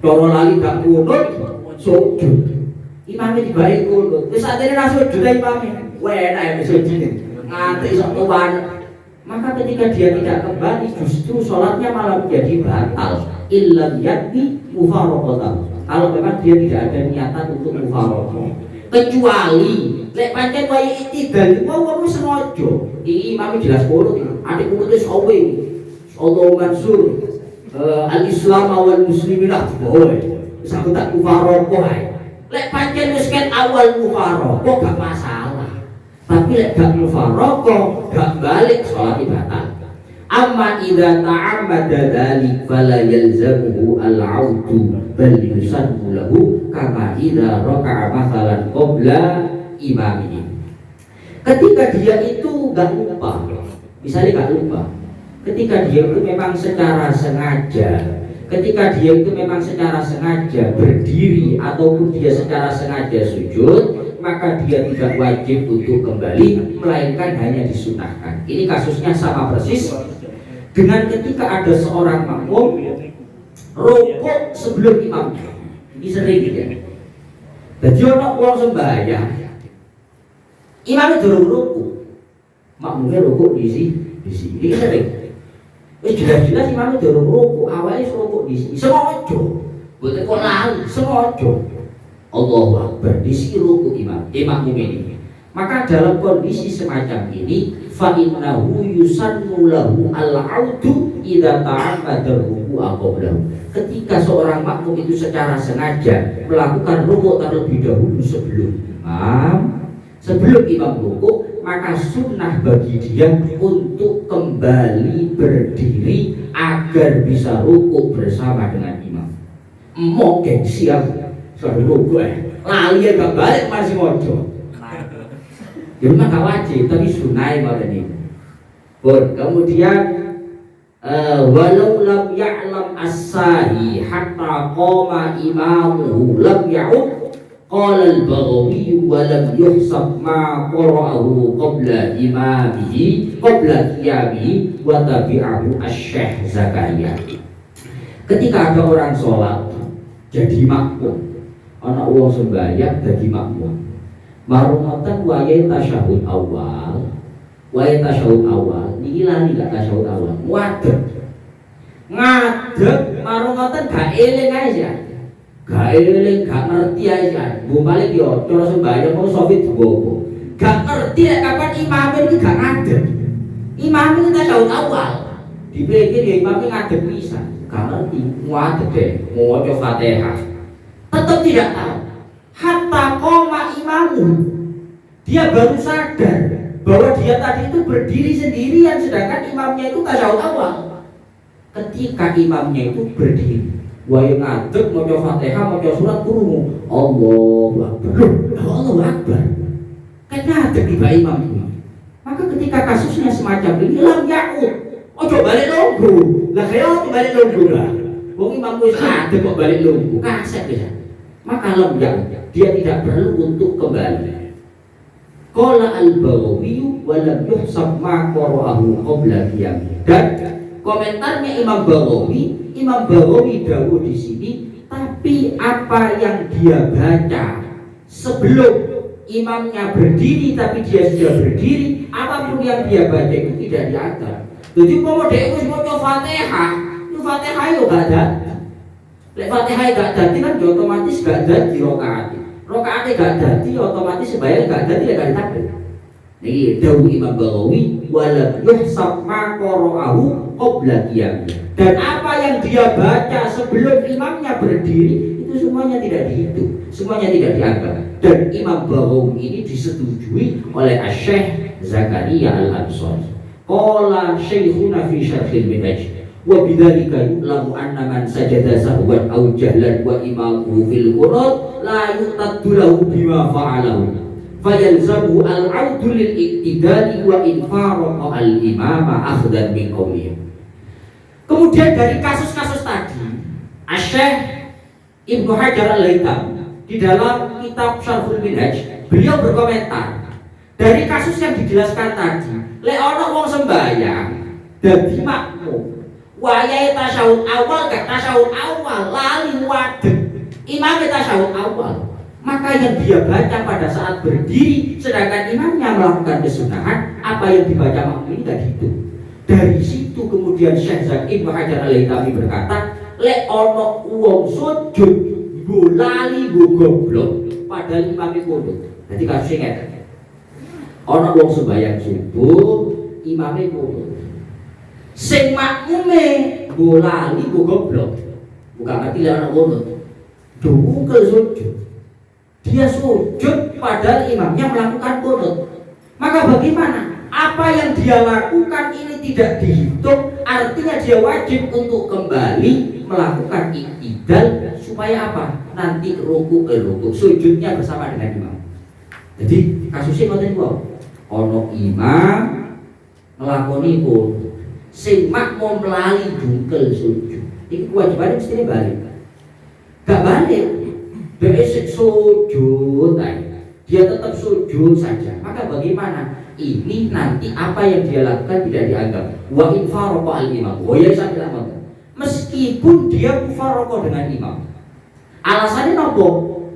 kalau lagi nggak kunut, sujud. Imamnya dibalik kunut. Terus saat ini langsung sujud imamnya. Wena yang sujud ngantri satuan. Maka ketika dia tidak kembali, justru sholatnya malah menjadi batal. Illam yakni mufaraqatan. Kalau memang dia tidak ada niatan untuk mufaraqah. Kecuali lek pancen wae i'tidal wong sengaja. Iki imam jelas kono iki. Adik putus sawe. Allah mansur al-Islam wal muslimin boy. Wis aku tak mufaraqah ae. Lek pancen wis ket awal mufaraqah gak masalah. Tapi lek gak mufaraqah gak balik salat batal. Amma idza ta'ammada dzalik fala yalzamuhu al-'audu bal yusannu lahu kama idza raka'a mathalan qabla imamihi. Ketika dia itu enggak lupa, misalnya enggak lupa, ketika dia itu memang secara sengaja, ketika dia itu memang secara sengaja berdiri ataupun dia secara sengaja sujud, maka dia tidak wajib untuk kembali, melainkan hanya disunahkan. Ini kasusnya sama persis dengan ketika ada seorang makmum rukuk sebelum imamnya. Ini sering ya. Jadi orang uang sembahyang, imamnya durung rukuk, makmumnya rukuk di sini. Ini sering. Jelas-jelas imamnya durung rukuk, awalnya rukuk di sini. Sengaja, bukan kok lalu, sengaja. Allahu Akbar, di sini rukuk makmum ini. Maka dalam kondisi semacam ini, fa innahu yusannu lahu al-'audu idza ta'ammada ruku'a qablahu. ketika seorang makmum itu secara sengaja melakukan rukuk terlebih dahulu sebelum imam rukuk, maka sunnah bagi dia untuk kembali berdiri agar bisa rukuk bersama dengan imam. Mau gengsi sudah rukuk lali gak balik masih mojo. Ya memang gak wajib, tapi sunnah ini. Kemudian walau lam ya'lam as-sahi hatta qama imamuhu lam ya'ud qala al-Baghawi wa lam yuhsab ma qara'ahu qabla imamihi qabla qiyamihi wa tabi'ahu asy-Syaikh Zakaria. Ketika ada orang sholat jadi makmum, ana wong sembahyang dadi makmum, marumatan wayahe tasyahud awal niki lali gak tasyahud awal ngadeg marumatan gak eling aja, gak eling gak ngerti aja, mbok balik yo cara sembahyang mau sofit gowo gak ngerti lek kapan imam iki gak ngadeg, imam iki tasyahud awal dipikir ya imam iki ngadeg pisan, gak ngerti ngadeg deh maca Fatihah tetap tidak tahu. Hatta qoma imamu, dia baru sadar bahwa dia tadi itu berdiri sendirian sedangkan imamnya itu tasyahud awal. Ketika imamnya itu berdiri, wae ngadeg maca Fatihah maca surat krungu Allahu Akbar. Allahu Akbar. Kan ngadeg tiba imam itu. Maka ketika kasusnya semacam ini lam ya'ud. Ojo balik lungguh. Lah kaya balik lungguh lah. Wong imam wis ngadeg kok balik lungguh. Kaset ya. Maka lam ya'ud. Dia tidak perlu untuk kembali. Qala al-Baghawi wa lam yuhsab ma qara'ahu qabla qiyamih. Dan komentarnya Imam Baghawi dawuh di sini, tapi apa yang dia baca sebelum imamnya berdiri tapi dia sudah berdiri, apapun yang dia baca itu tidak dianggap. Jadi umpama dhek wis maca Fatihah, itu Fatihah yo gak dadi. Lek Fatihah gak dadi kan otomatis gak dadi rakaat. Rakaatnya gak dadi otomatis sembahyang gak dadi lek gak ditakbir. Niki dawuh Imam Baghawi walam yuhsab ma qara'ahu qabla qiyamih. Dan apa yang dia baca sebelum imamnya berdiri itu semuanya tidak dihitung, semuanya tidak dianggap. Dan Imam Baghawi ini disetujui oleh Asy-Syaikh Zakaria Al-Ansari. Qala Syekhuna fi Syarhil Minhaj wa bidzalika yu'lamu anna man sajada sahwan aw jahlan wa imamuhu fil qunut la yu'taddu lahu bima fa'alahu fayalzamu al-'audu lil iktidali wa in faraqa al-imama akhdan min qawlihi. Kemudian dari kasus-kasus tadi Asy-Syaikh Ibnu Hajar Al-Haythami di dalam kitab Syarhul Minhaj beliau berkomentar dari kasus yang dijelaskan tadi, lek ana wong sembahyang dadi makmum wayahe tasyahud awal gak tasyahud awal lali wadeg imam tasyahud awal, maka yang dia baca pada saat berdiri sedangkan imamnya melakukan kesunahan, apa yang dibaca makmum ini gak dihitung. Dari situ kemudian Syekh Ibnu Hajar Al-Haythami berkata, lek ana wong sujud mbok lali mbok goblok padahal imame kodok. Dadi kasus ngene. Ana wong sembahyang subuh imame kodok. Sing makmume mbok lali mbok goblok. Bukan ngerti lek ana kodok. Dungkel sujud. Dia sujud padahal imamnya melakukan qunut. Maka bagaimana? Apa yang dia lakukan ini tidak dihitung, artinya dia wajib untuk kembali melakukan iktidal supaya apa? Nanti ruku sujudnya bersama dengan imam. Jadi kasusnya ngoten wae. Ono imam nglakoni qunut, sing makmum lali dungkel sujud. Iki kewajibane mesti balik. Gak balik. Besok sujud dia tetap sujud saja. Maka bagaimana? Ini nanti apa yang dia lakukan tidak dianggap. Wa in faraqa al-imam. Oh ya saya bilang meskipun dia mufaraqah dengan imam. Alasannya nopo?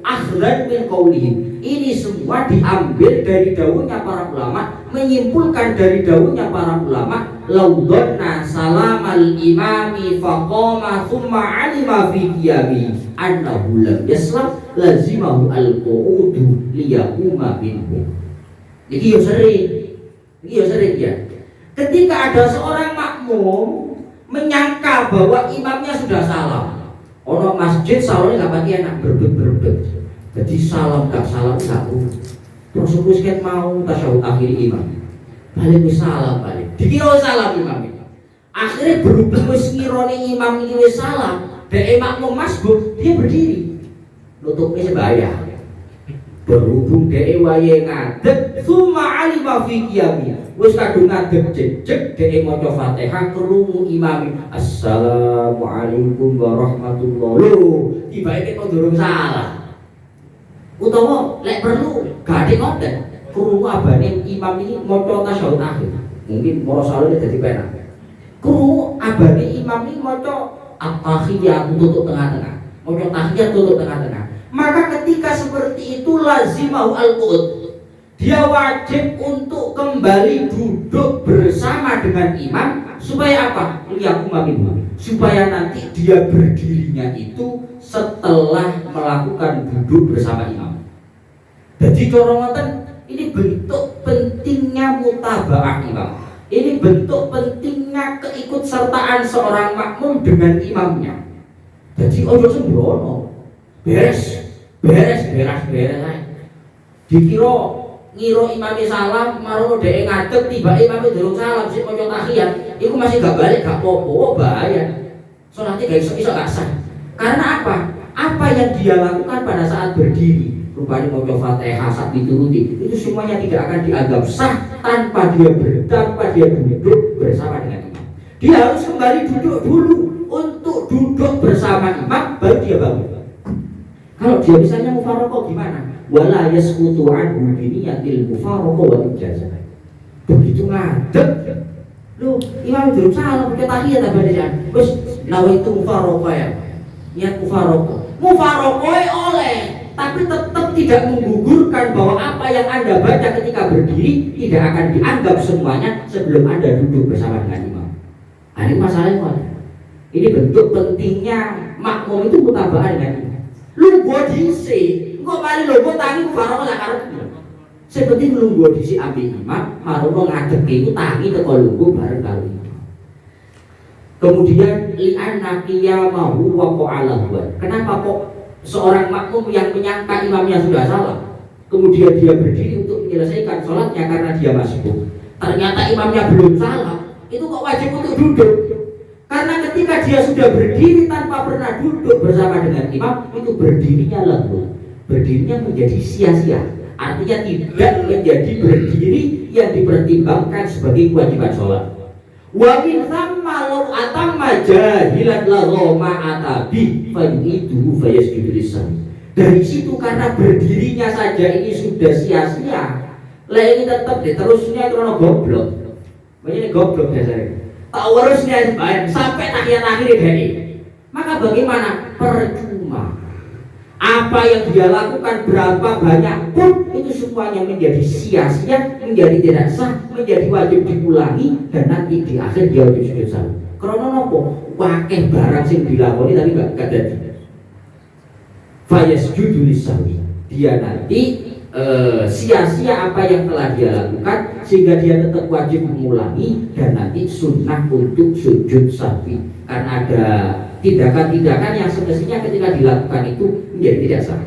Akhdan min qaulihim. Ini semua diambil dari dawuhnya para ulama, menyimpulkan dari dawuhnya para ulama, laudonna salamal imami faqama thumma alima fi qiyami annahu lam yaslam lazimahu al-qu'udu liyaquma minhu. Ini sering ya. Ketika ada seorang makmum menyangka bahwa imamnya sudah salam, Ono masjid salonnya nggak pakai enak berbet. Jadi salam nggak perlu. Terus terus kan mau tasyahud akhir imam. Balik salam balik. Dikira salam imam. Akhirnya berubah wis ngironi imam ini wis salam. Dan makmum masbuk dia berdiri. Nutupnya sebaya. Berhubung dhek wae ngadeg summa alima fi qiyamih wis kadung ngadeg jejeg dhek maca Fatihah krungu imam assalamualaikum warahmatullahi tibake kok durung salah utawa lek perlu gak ngoten krungu abane imam ini maca tasyahud akhir mungkin para saleh dadi penak krungu abane imam ini maca at-tahiyat tutup tengah-tengah maca tahiyat tutup tengah-tengah. Maka ketika seperti itu lazimahu al-qu'ud. Dia wajib untuk kembali duduk bersama dengan imam supaya apa? Supaya nanti dia berdirinya itu setelah melakukan duduk bersama imam. Jadi corongan ini bentuk pentingnya mutaba'ah imam. Ini bentuk pentingnya keikutsertaan seorang makmum dengan imamnya. Jadi ojo sembrono. beres dikira ngiro imamnya salam marono dhek ngadeg tiba imamnya durung salam sik maca tahiyat iku masih gak balik gak apa-apa bahaya salatnya gak iso gak sah karena apa yang dia lakukan pada saat berdiri rupanya maca Fatihah sak dituruti itu semuanya tidak akan dianggap sah tanpa dia duduk bersama dengan imam. Dia harus kembali duduk dulu untuk duduk bersama imam baru dia bangun. Kalau dia misalnya mufaraqah gimana? Wala yasqutu anhu bi niyatil mufaraqah wal ijazah. Begitu ngadeg. Loh, imam durung salam pakai tahiyat ta bacaan. Wis nawaitu mufaraqah ya. Niat mufaraqah. Mufaraqah oleh, tapi tetap tidak menggugurkan bahwa apa yang Anda baca ketika berdiri tidak akan dianggap semuanya sebelum Anda duduk bersama dengan imam. Ini masalahnya. Ini bentuk pentingnya makmum itu mutaba'ah dengan imam. Lu gua disi, kok balik lu gua tangi mufaraqah lah karep. Seperti lu gua disi ambil imam, marono ngadeg itu tangi teko lungguh bareng karo imam. Kemudian li'anna qiyamahu wa qa'alahu. Kenapa kok seorang makmum yang menyangka imamnya sudah salah, kemudian dia berdiri untuk menyelesaikan sholatnya karena dia masbuk. Ternyata imamnya belum salah, itu kok wajib untuk duduk. Karena ketika dia sudah berdiri tanpa pernah duduk bersama dengan imam, itu berdirinya lahu, berdirinya menjadi sia-sia. Artinya tidak menjadi berdiri yang dipertimbangkan sebagai kewajiban sholat. Wa min thamma law atamma jahilan la roma atabi fa yu'iduhu fa yasjudu lisan. Dari situ karena berdirinya saja ini sudah sia-sia, lah ini tetap diterusnya karena goblok. Makanya goblok biasanya. Tak urusnya sampai tahiyat akhir dari. Maka bagaimana? Percuma. Apa yang dia lakukan berapa banyak pun itu semuanya menjadi sia-sia, menjadi tidak sah, menjadi wajib diulangi dan nanti di akhir dia wajib sujud salam. Karena nopo? Wakeh barang sing dilakoni tapi gak jadi. Fayasjudu lisahwi. Dia nanti sia-sia apa yang telah dia lakukan sehingga dia tetap wajib mengulangi dan nanti sunnah untuk sujud sahwi karena ada tindakan-tindakan yang semestinya ketika dilakukan itu menjadi tidak sah.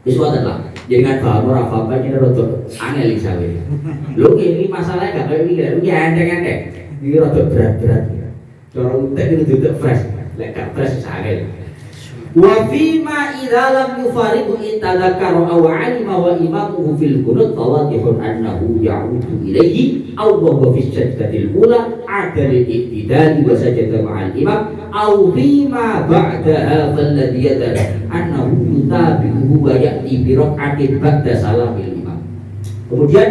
Disuatan lah, jangan bahwa apa-apanya rotok angel isawe. Lo ini masalahnya gak kayak gini, lu enteng-enteng, ini rotok berat-berat. Cara utek itu duduk fresh, gak fresh angel. Wa fima idza lam yufariqu intadzakara aw 'alima wa imamuhu fil qunut fawadihun annahu ya'udu ilayhi aw huwa fi sajdatil ula 'ada lil iktidal wa sajada ma'al imam aw fima ba'daha falladhi yadra annahu yutabi'uhu wa ya'ti bi rak'atin ba'da salamil imam. Kemudian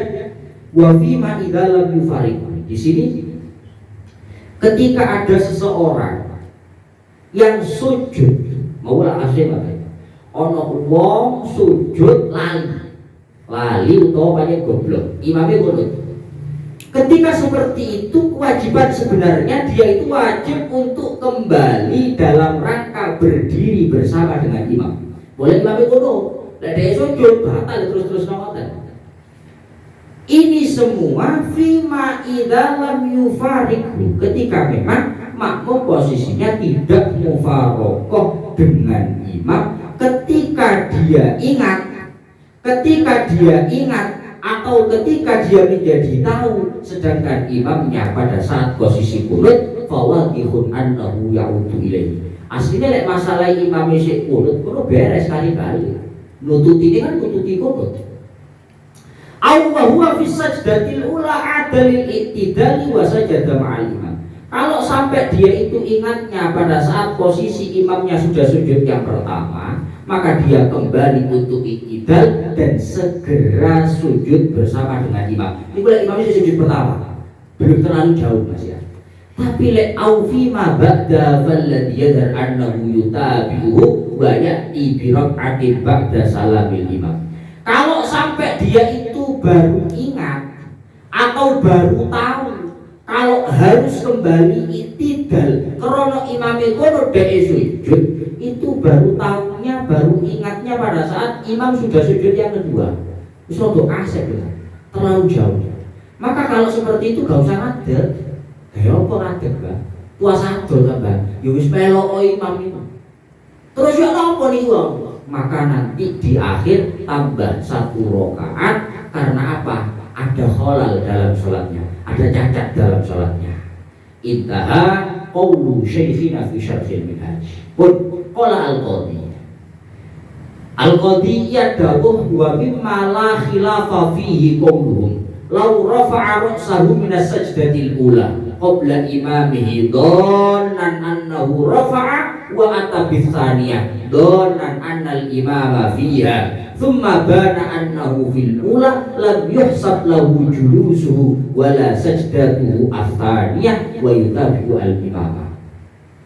wa fima idza lam yufariqu, di sini ketika ada seseorang yang sujud maulah asing apa? Ono wong sujud lali utawa paling goblok. Imamnya ngono. Ketika seperti itu kewajiban sebenarnya dia itu wajib untuk kembali dalam rangka berdiri bersama dengan imam. Boleh imamnya ngono. Lah dia sujud batal terus ngoten. Ini semua fima idza lam yufariqu, ketika memang makmum posisinya tidak mufaraqah dengan imam ketika dia ingat atau ketika dia menjadi tahu sedangkan imamnya pada saat posisi kunut fawadihun annahu ya'udu ilaihi. Aslinya lek masalah imam isih kunut kudu beres kali-kali. Nutut ini kan nututi kunut. Aw huwa fi sajdatil ula adalil i'tidali wa sajada ma'al imam. Kalau sampai dia itu ingatnya pada saat posisi imamnya sudah sujud yang pertama, maka dia kembali untuk i'tidal dan segera sujud bersama dengan imam. Ini boleh imamnya sujud pertama, belum terlalu jauh Mas ya. Tapi lek au fi ma ba'da falladhi yadar annahu yutabi'uhu wa ya'ti bi rak'atin ba'da salamil imam. Kalau sampai dia itu baru ingat atau baru tahu kalau harus kembali i'tidal karena imamnya kono dhewe sujud, itu baru tahunya, baru ingatnya pada saat imam sudah sujud yang kedua. Wis rada asep ya, terlalu jauh. Maka kalau seperti itu gak usah ngadeg. Kayak apa ngadeg, Mbak? Puasa adol ta, Mbak? Ya wis melok imam itu. Terus ya apa niku? Maka nanti di akhir tambah 1 rakaat karena apa? Ada khalal dalam sholatnya, ada cacat dalam sholatnya. Intaha qawlu syekhina fi syarhil minhaj. Pun qala al-qadhi yadawuh wa mimma la khilafa fihi qawluhum law rafa'a ra'sahu min as-sajdatil ula qabla imamihi dhannan annahu rafa'a wa ata bis-tsaniyah dhannan annal imama fiha thumma bana annahu fil ula lam yuhsab lahu julusuhu wala sajdatuhu ats-tsaniyah wa yutabi'u al-imama.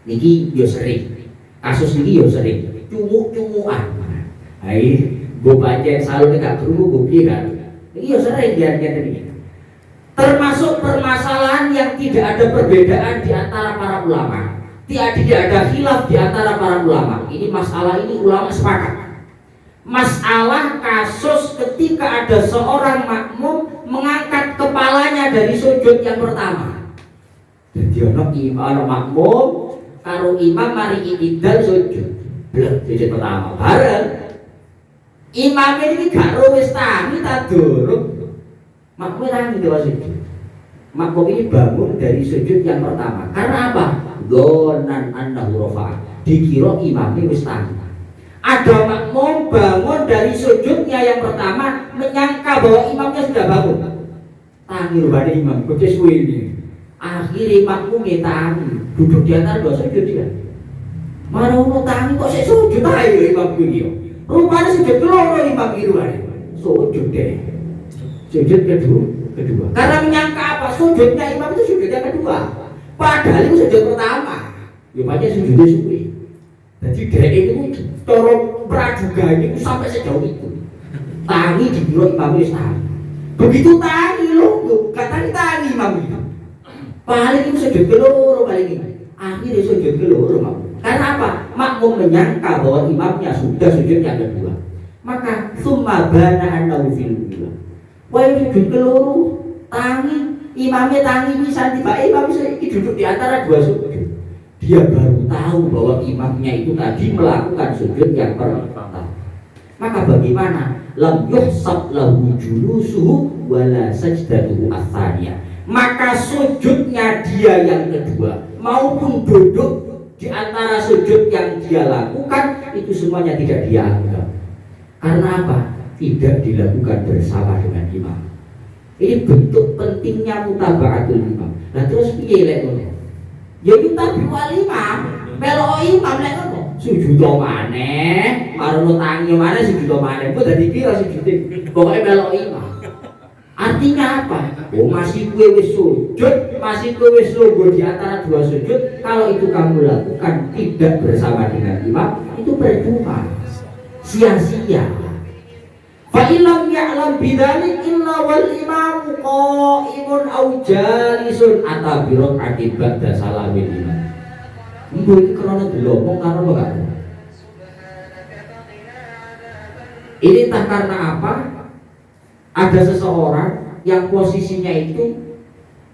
Niki yo sering, kasus niki yo sering cumuk-cumukan. Hai, mbok pancen salune gak krungu mbok piye kan. Niki yo sering dian-dian ini. Termasuk permasalahan yang tidak ada perbedaan di antara para ulama. Tidak ada khilaf di antara para ulama. Ini masalah ini ulama sepakat. Masalah kasus ketika ada seorang makmum mengangkat kepalanya dari sujud yang pertama. Jadi ono makmum karo imam mari i'tidal sujud. Blek sujud pertama bareng. Imam ini gak wis tangi ta durung. Makmum tangi dewa sujud. Makmum ini bangun dari sujud yang pertama. Karena apa? Donan annahu rafa. Dikira imamnya wis tangi. Ada makmum bangun dari sujudnya yang pertama menyangka bahwa imamnya sudah bangun. Tangi rupanya imam, kok suwe ini. Akhirnya makmumnya tangi, duduk di antara 2 sujud dia. Marono tangi kok sik sujud ae imam iki. Rupanya sujud keloro imam iki rupanya. Sujud deh. Sujud kedua. Karena menyangka apa? Sujudnya imam itu sujud yang kedua. Padahal itu sujud pertama. Rupanya sujudnya suwe. Jadi dia itu corong prajuga ini sampai sejauh itu. Tangi dikira imam wis tangi. Begitu tangi loh, kata tangi imam itu. Paling itu sujud keloro paling ini. Akhirnya sujud keloro makmum. Karena apa? Makmum menyangka bahwa imamnya sudah sujud yang kedua. Maka summa bana annahu fil ula. Wah sujud keloro tangi, imamnya tangi bisa tiba imam bisa duduk di antara 2 sujud. Dia baru tahu bahwa imamnya itu tadi melakukan sujud yang pertama. Maka bagaimana? Lam yuhsab lahu julusuhu wala sajdatuhu ats-tsaniyah. Maka sujudnya dia yang kedua maupun duduk di antara sujud yang dia lakukan itu semuanya tidak dianggap. Karena apa? Tidak dilakukan bersama dengan imam. Ini bentuk pentingnya mutaba'atul imam. Nah terus piye lek ngono? Ya kita biwal imam, melok imam lek ngono. Sujud maneh, marono tangi maneh sujud maneh. Kok dadi pira sujud? Pokoke melok imam. Artinya apa? Oh masih kowe wis sujud, masih kowe wis lungguh di antara 2 sujud. Kalau itu kamu lakukan tidak bersama dengan imam, itu percuma, sia-sia. Fa illam ya'lam bidzalik illa wal imamu qa'imun aw jalisun atabirat akibat salamil imam. Iku iki krana delokong karo enggak? Ini tak karena apa? Ada seseorang yang posisinya itu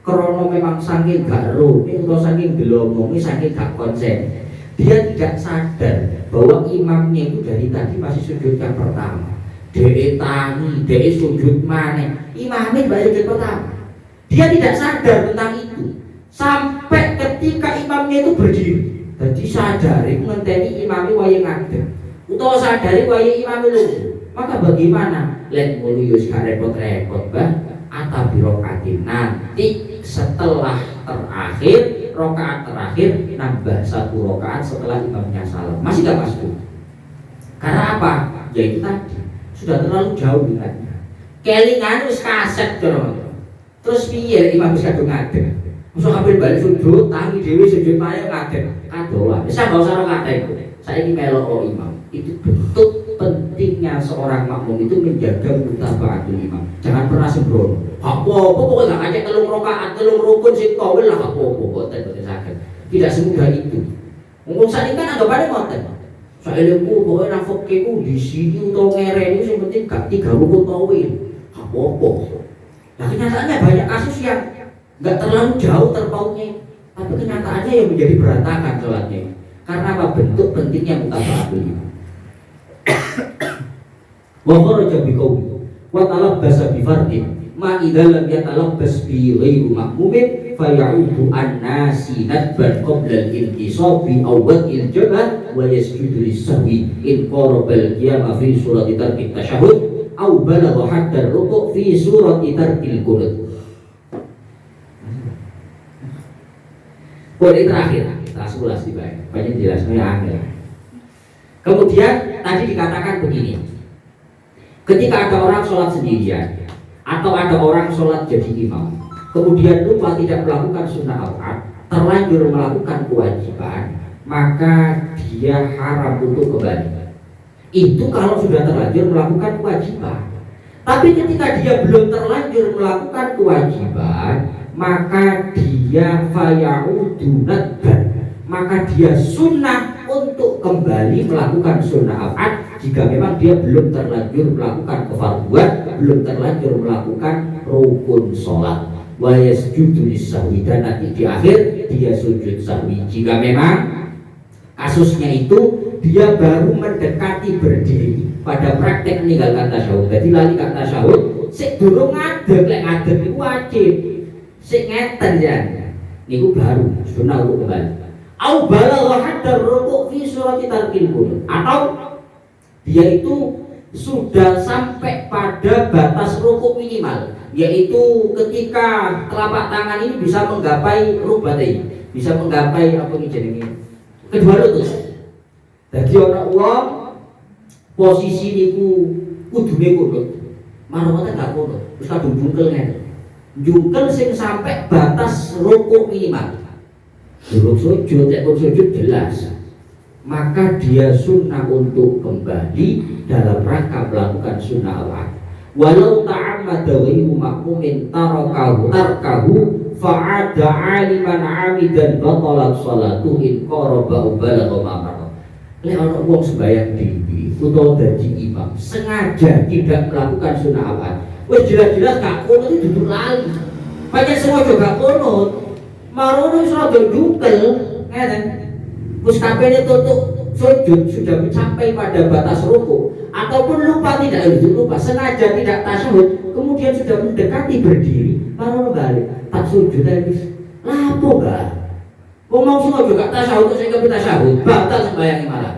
krono memang saking gak roh, atau saking delongongi, saking gak konsen. dia tidak sadar bahwa imamnya itu dari tadi masih sujud yang pertama. Dia tangi, dia sujud mana? Imamnya baru sujud pertama. Dia tidak sadar tentang itu sampai ketika imamnya itu berdiri. Jadi sadari ngenteni imamnya wayang ngadeg, utawa sadari wayang imamnya lungguh. Maka bagaimana? Let mulu yus repot-repot bah atau birokratin nanti setelah rokaat terakhir nambah 1 rokaat setelah imamnya salam. Masih gak masuk. Karena apa? Ya itu tadi sudah terlalu jauh ingatnya. Kelingan wis kaset terus piye imam wis kadung ngadeg. Mosok kabeh balik sujud, tangi dhewe sujud paling ngadeg. Kadoan. Wis gak usah rokaat itu. Saiki melok imam. Itu bentuk pentingnya seorang makmum itu menjaga mutaba'atul imam. Jangan pernah sembrono. Apa-apa pokoknya gak ngajak 3 rakaat, 3 rukun sing tawil lah apa-apa boten saged. Tidak semudah itu. Wong sakniki kan anggapane ngoten. Saelengku pokoke nang fikihku di sini utawa ngereni sing penting gak 3 rukun tawil. Apa-apa. Nah kenyataannya banyak kasus yang gak terlalu jauh terpautnya, tapi kenyataannya yang menjadi berantakan sholatnya. Karena apa? Bentuk pentingnya mutaba'atul imam. Wa kharaja bi qawli wa talabbasa bi fardin ma idza lam yatalabbas bi ghairu ma'mumin fa ya'udu an-nasi nadban qabla al-intisabi aw wad'il jabah wa yasjudu lis-sahwi in qaraba al-qiyama fi surati tarki tasyahhud aw balagha hatta ar-ruku' fi surati tarkil qunut. Poin terakhir kita ulas di baik banyak jelasnya angel. Kemudian tadi dikatakan begini, ketika ada orang sholat sendirian atau ada orang sholat jadi imam, kemudian lupa tidak melakukan sunnah al-'ad, terlanjur melakukan kewajiban, maka dia haram untuk kembali. Itu kalau sudah terlanjur melakukan kewajiban. Tapi ketika dia belum terlanjur melakukan kewajiban, maka dia faya'udu nadban, maka dia sunnah untuk kembali melakukan sunnah al-'ad jika memang dia belum terlanjur melakukan kefarduan, belum terlanjur melakukan rukun sholat. Wa yasjudu lis-sahwi, dan nanti di akhir dia sujud sahwi jika memang kasusnya itu dia baru mendekati berdiri pada praktek meninggalkan tasyahud. Jadi lali kan tasyahud sik durung ngadeg, lek ngadeg niku wajib. Sik ngeten ya. Niku baru sunnah untuk kembali. Au balagha hatta ruku' fi surati tarkil qunut, atau dia itu sudah sampai pada batas ruku' minimal, yaitu ketika telapak tangan ini bisa menggapai rubatai, bisa menggapai apa ini jenenge kedua lutut. Dadi ana wong posisi niku kudune kunut, marwate gak kunut, wis kadung jungkel ngene. Jungkel sing sampai batas ruku' minimal. Belum sujud, sujud jelas, maka dia sunnah untuk kembali dalam rangka melakukan sunnah al-'ad. Walau ta'ammada ghairu ma'mumin tarakahu fa'ada 'aliman 'amidan batalat shalatuhu in qaraba balagha ma'mara. Lek ana wong sembahyang dhewe utawa dadi imam sengaja tidak melakukan sunnah al-'ad, wis jelas-jelas gak kunut itu duduk lali. Banyak sengaja gak kunut. Marono sudah jungkel, ngeten. Wis kabeh tutup sujud sudah mencapai pada batas ruku, ataupun lupa tidak lupa sengaja tidak tasyahud, kemudian sudah mendekati berdiri, marono balik tak sujud lagi. Lapo bah? Wong mau semua juga tasyahud sehingga tasyahud, batal sembahyangnya malah.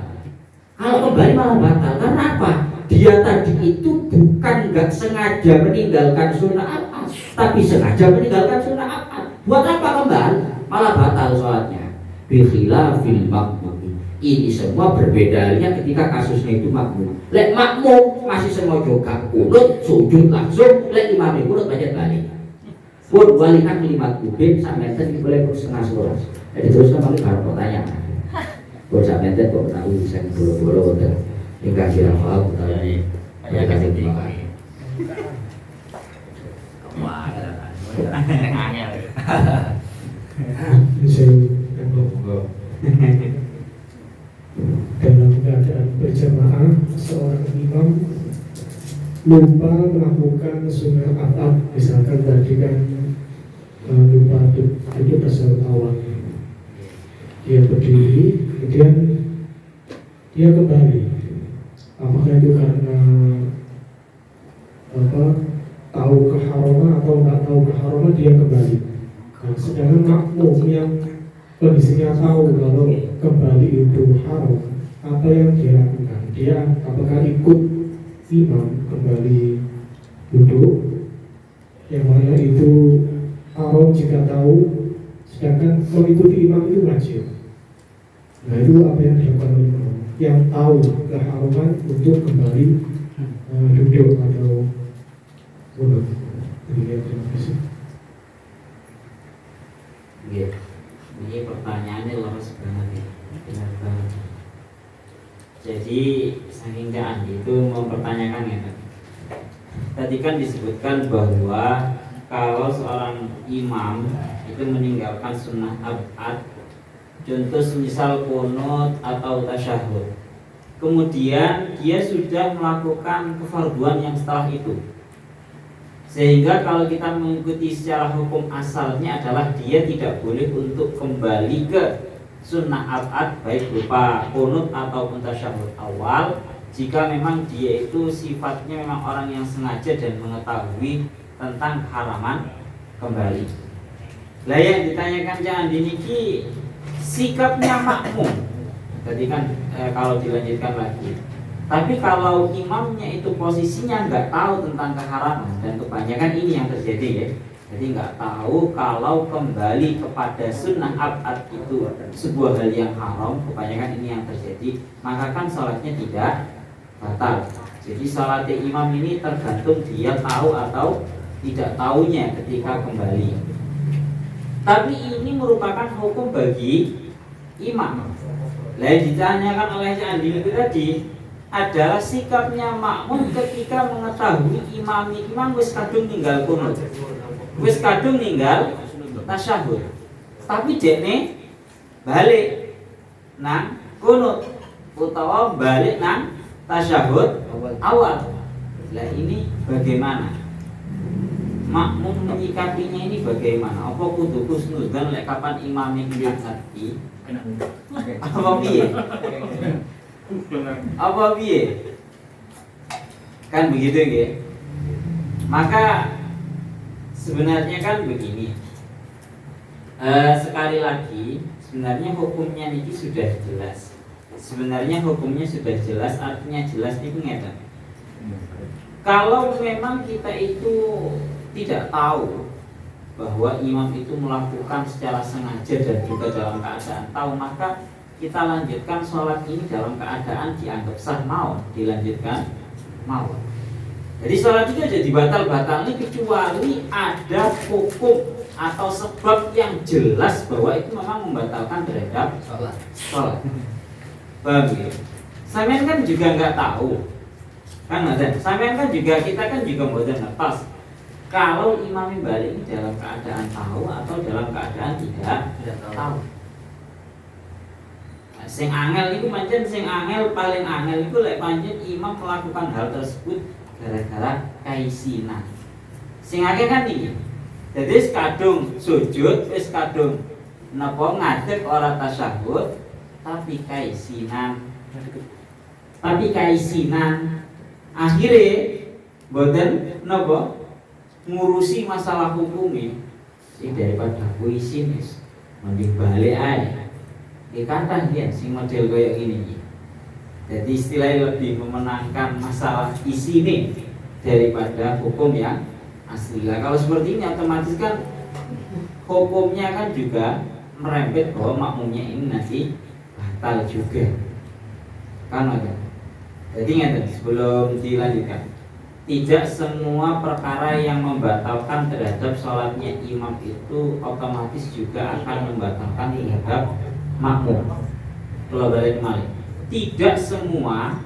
Kalau kembali malah batal. Karena apa? Dia tadi itu bukan nggak sengaja meninggalkan sunnah al-'ad, tapi sengaja meninggalkan sunnah al-'ad. Buat apa kembali? Malah batal sholatnya. Bikhilafil makmum. Ini semua berbeda halnya ketika kasusnya itu makmum. Lek makmum masih sengaja gak kunut, sujud langsung, lek imam kunut baca balik. Pun walikan 5 kubik sampai tadi boleh setengah 11. Jadi terus kembali baru pertanyaan. Pun sampai tadi kok tahu saya bolo-bolo udah hingga kira paham tadi. Ya kasih tinggal. Wah, angel. Dalam keadaan berjamaah, seorang imam lupa melakukan sunnah al-'ad, misalkan tadi kan lupa duduk tasawuf awal, dia berdiri kemudian dia kembali. Apakah itu karena tahu keharaman atau nggak tahu keharaman, dia kembali. Nah, sedangkan makmum yang kondisinya tahu kalau kembali itu haram, apa yang dia lakukan? Dia apakah ikut imam kembali duduk, yang mana itu haram jika tahu, sedangkan mengikuti imam itu wajib. Nah, itu apa yang dilakukan oleh imam yang tahu keharaman untuk kembali duduk atau duduk. Terima kasih. Iya, ini pertanyaannya luas banget ya, benar banget. Jadi saking Cak Andi itu mempertanyakan ya, tadi kan disebutkan bahwa kalau seorang imam itu meninggalkan sunnah ab'ad, contoh semisal qunut atau tasyahud, kemudian dia sudah melakukan kefarduan yang setelah itu, sehingga kalau kita mengikuti secara hukum asalnya adalah dia tidak boleh untuk kembali ke sunnah ab'ad baik berupa qunut ataupun tasyahud awal, jika memang dia itu sifatnya memang orang yang sengaja dan mengetahui tentang haraman kembali. Lah yang ditanyakan jangan diniki sikapnya makmum. Tadi kan kalau dilanjutkan lagi. Tapi kalau imamnya itu posisinya nggak tahu tentang keharaman, dan kebanyakan ini yang terjadi ya. Jadi nggak tahu kalau kembali kepada sunnah ab'ad itu sebuah hal yang haram, kebanyakan ini yang terjadi, maka kan sholatnya tidak batal. Jadi sholat imam ini tergantung dia tahu atau tidak tahunya ketika kembali. Tapi ini merupakan hukum bagi imam. Lah yang ditanyakan oleh Cak Andi itu tadi adalah sikapnya makmum ketika mengetahui imam wis kadung ninggal qunut, wis kadung ninggal tasyahud, tapi dekne balik nang qunut utawa balik nang tasyahud awal. Lah ini bagaimana? Makmum menyikapinya ini bagaimana? Apa kudu kusnuzan lek kapan imamnya ngerti? Apa piye? Apa piye? Kan begitu nggih. Maka sebenarnya kan begini. Sekali lagi, sebenarnya hukumnya niki sudah jelas. Sebenarnya hukumnya sudah jelas, artinya jelas niku ngeten. Kalau memang kita itu tidak tahu bahwa imam itu melakukan secara sengaja dan juga dalam keadaan tahu, maka kita lanjutkan sholat ini dalam keadaan dianggap sah mau dilanjutkan mau. Jadi sholat itu jadi batal-batal ini kecuali ada hukum atau sebab yang jelas bahwa itu memang membatalkan terhadap sholat. Paham ya? Sampean kan juga nggak tahu, kan ada. Sampean kan juga kita kan juga mboten ngertos kalau imam balik ini dalam keadaan tahu atau dalam keadaan tidak tahu. Nah, sing angel itu pancen sing angel paling angel itu lek pancen imam melakukan hal tersebut gara-gara kaisinan. Sing akeh kan iki. Jadi wis kadung sujud, wis kadung napa ngadeg ora tasyahud, tapi kaisinan. Akhirnya boten napa ngurusi masalah hukumnya, sing daripada puisi nis mending balik aja. Dikata dia sing model kayak gini. Jadi istilahnya lebih memenangkan masalah isi ini daripada hukum yang asli. Lah kalau seperti ini otomatis kan hukumnya kan juga merembet bahwa makmumnya ini nanti batal juga. Kan ada. Jadi ingat sebelum dilanjutkan, tidak semua perkara yang membatalkan terhadap sholatnya imam itu otomatis juga akan membatalkan terhadap makmum. Kalau balik malik, tidak semua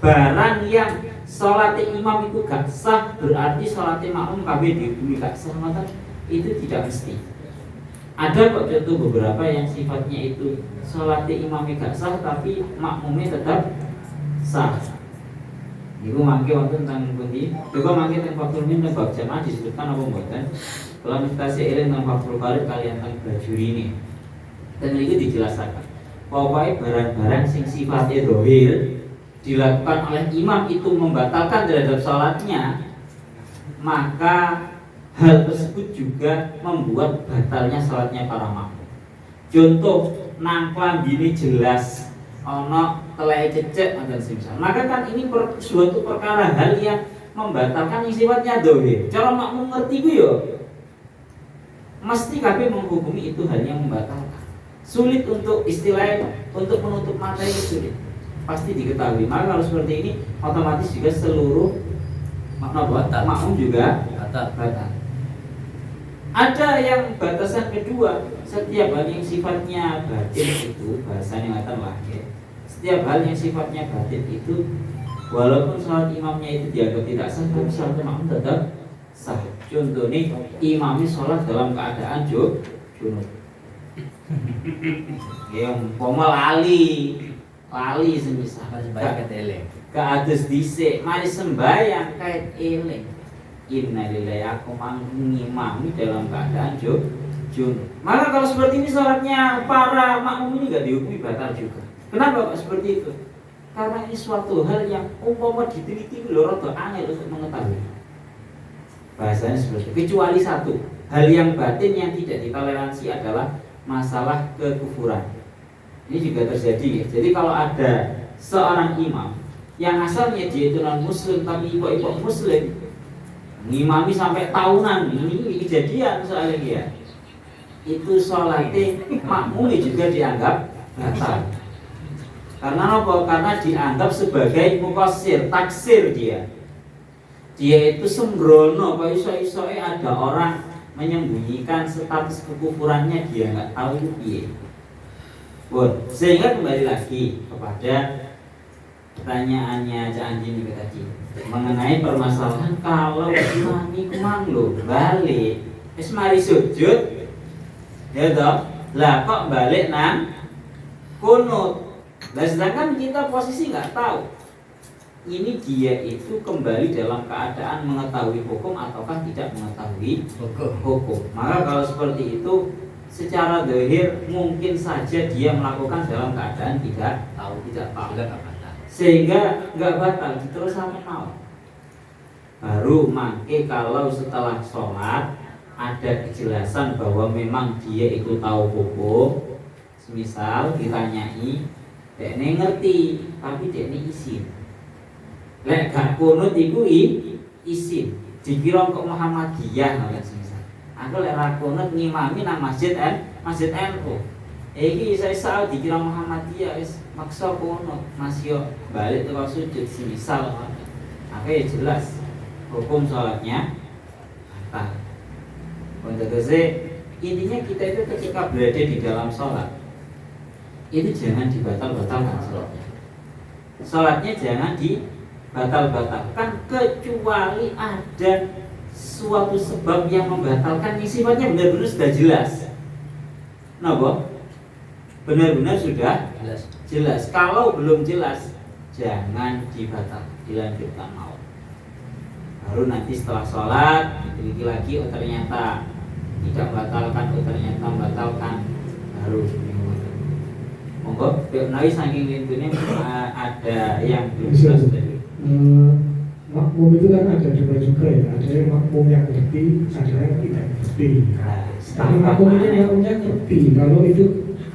barang yang sholatnya imam itu gak sah berarti sholatnya makmum kabeh dibumi gak sah, maka itu tidak mesti. Ada kok contoh beberapa yang sifatnya itu sholatnya imamnya gak sah tapi makmumnya tetap sah. Iku mangke wonten tentang pundi? Coba mangke teng fakul min bab jamaah disebutkan apa mboten? Kalau kita eling tentang fakul barit kalian tentang bajuri ini. Dan itu dijelaskan pokoknya barang-barang sing sifatnya dohir dilakukan oleh imam itu membatalkan terhadap sholatnya, maka hal tersebut juga membuat batalnya sholatnya para makmum. Contoh, nang klambine jelas ono telai cecek dan semisal, maka kan ini suatu perkara hal yang membatalkan yang sifatnya dohir. Cara makmum ngerti ku yo mesti kabeh menghukumi itu hal yang membatalkan. Sulit untuk istilahnya untuk menutup mata itu sulit, pasti diketahui. Maka kalau seperti ini otomatis juga seluruh makmum juga batal. Ada yang batasan kedua, setiap hal yang sifatnya batin itu bahasanya ngatan lahir. Setiap hal yang sifatnya batin itu walaupun sholat imamnya itu dianggap tidak sah, tapi sholat makmum tetap sah. Contohnya imamnya sholat dalam keadaan junub. Ya umpama lali semisal Sembahyang ketele. keatus dhisik mari sembahyang kait eling. Innalillahi, aku mengimami dalam keadaan junub. Maka kalau seperti ini sholatnya para makmum ini gak dihukumi batal juga. Kenapa kok seperti itu? Karena ini suatu hal yang umpama diteliti lho rada angel untuk mengetahui. Bahasanya seperti itu. Kecuali satu, hal yang batin yang tidak ditoleransi adalah masalah kekufuran. Ini juga terjadi. Jadi kalau ada seorang imam yang asalnya dia itu non muslim tapi ibu-ibu muslim ngimami sampai tahunan, ini kejadian soalnya dia. Itu sholatnya makmum juga dianggap batal. Karena apa? Karena dianggap sebagai mukosir, taksir dia. Dia itu sembrono, kalau iso-isoe ada orang menyembunyikan status kekufurannya, dia nggak tahu itu piye. Sehingga kembali lagi kepada pertanyaannya Cak Anjing juga tadi mengenai permasalahan kalau imami kumang lo balik, es mari sujud, ya toh, lah kok balik nang kunut. Nah, sedangkan kita posisi nggak tahu ini dia itu kembali dalam keadaan mengetahui hukum ataukah tidak mengetahui hukum. Maka kalau seperti itu secara zahir mungkin saja dia melakukan dalam keadaan tidak tahu, sehingga nggak batal terus sampai mau. Baru mangke kalau setelah sholat ada kejelasan bahwa memang dia itu tahu hukum, semisal ditanyai dekne ngerti, tapi dekne isin. Lek gak kunut iku isin. Dikira kok Muhammadiyah ngoten semisal. Aku lek ra kunut ngimami nang masjid NU. Iki isa-isa dikira Muhammadiyah wis maksa kunut, masih balik teko sujud semisal. Akhirnya jelas hukum sholatnya batal. Intinya kita itu ketika berada di dalam sholat itu jangan dibatal-batalkan sholatnya. Sholatnya jangan dibatal-batalkan kecuali ada suatu sebab yang membatalkan yang sifatnya benar-benar sudah jelas. Napa? Benar-benar sudah jelas. Kalau belum jelas jangan dilanjutkan mau. Baru nanti setelah sholat diteliti lagi, oh ternyata tidak membatalkan, oh ternyata membatalkan, baru monggo, nawi saking lintunya ada yang belum jelas tadi. Makmum itu kan ada dua juga ya, ada yang makmum yang ngerti, ada yang tidak ngerti. Karena makmum ini makmumnya ngerti kalau itu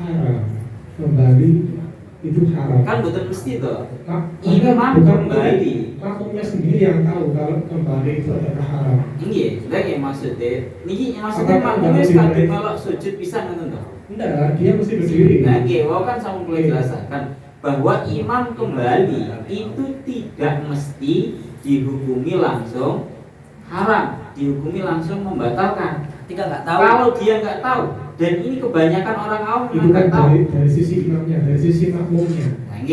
haram, kembali itu haram. Kan betul mesti toh. Imam kembali. Makmumnya sendiri yang tahu kalau kembali itu adalah haram. Iya, lagi maksudnya. Niki maksudnya makmumnya sekali kalau sujud bisa nonton toh. Enggak, dia mesti berdiri. Nah, wau kan sama boleh jelaskan bahwa imam kembali itu tidak mesti dihukumi langsung haram, dihukumi langsung membatalkan. Ketika nggak tahu. Kalau dia nggak tahu, dan ini kebanyakan orang awam Itu kan dari sisi imamnya, dari sisi makmumnya. Nah,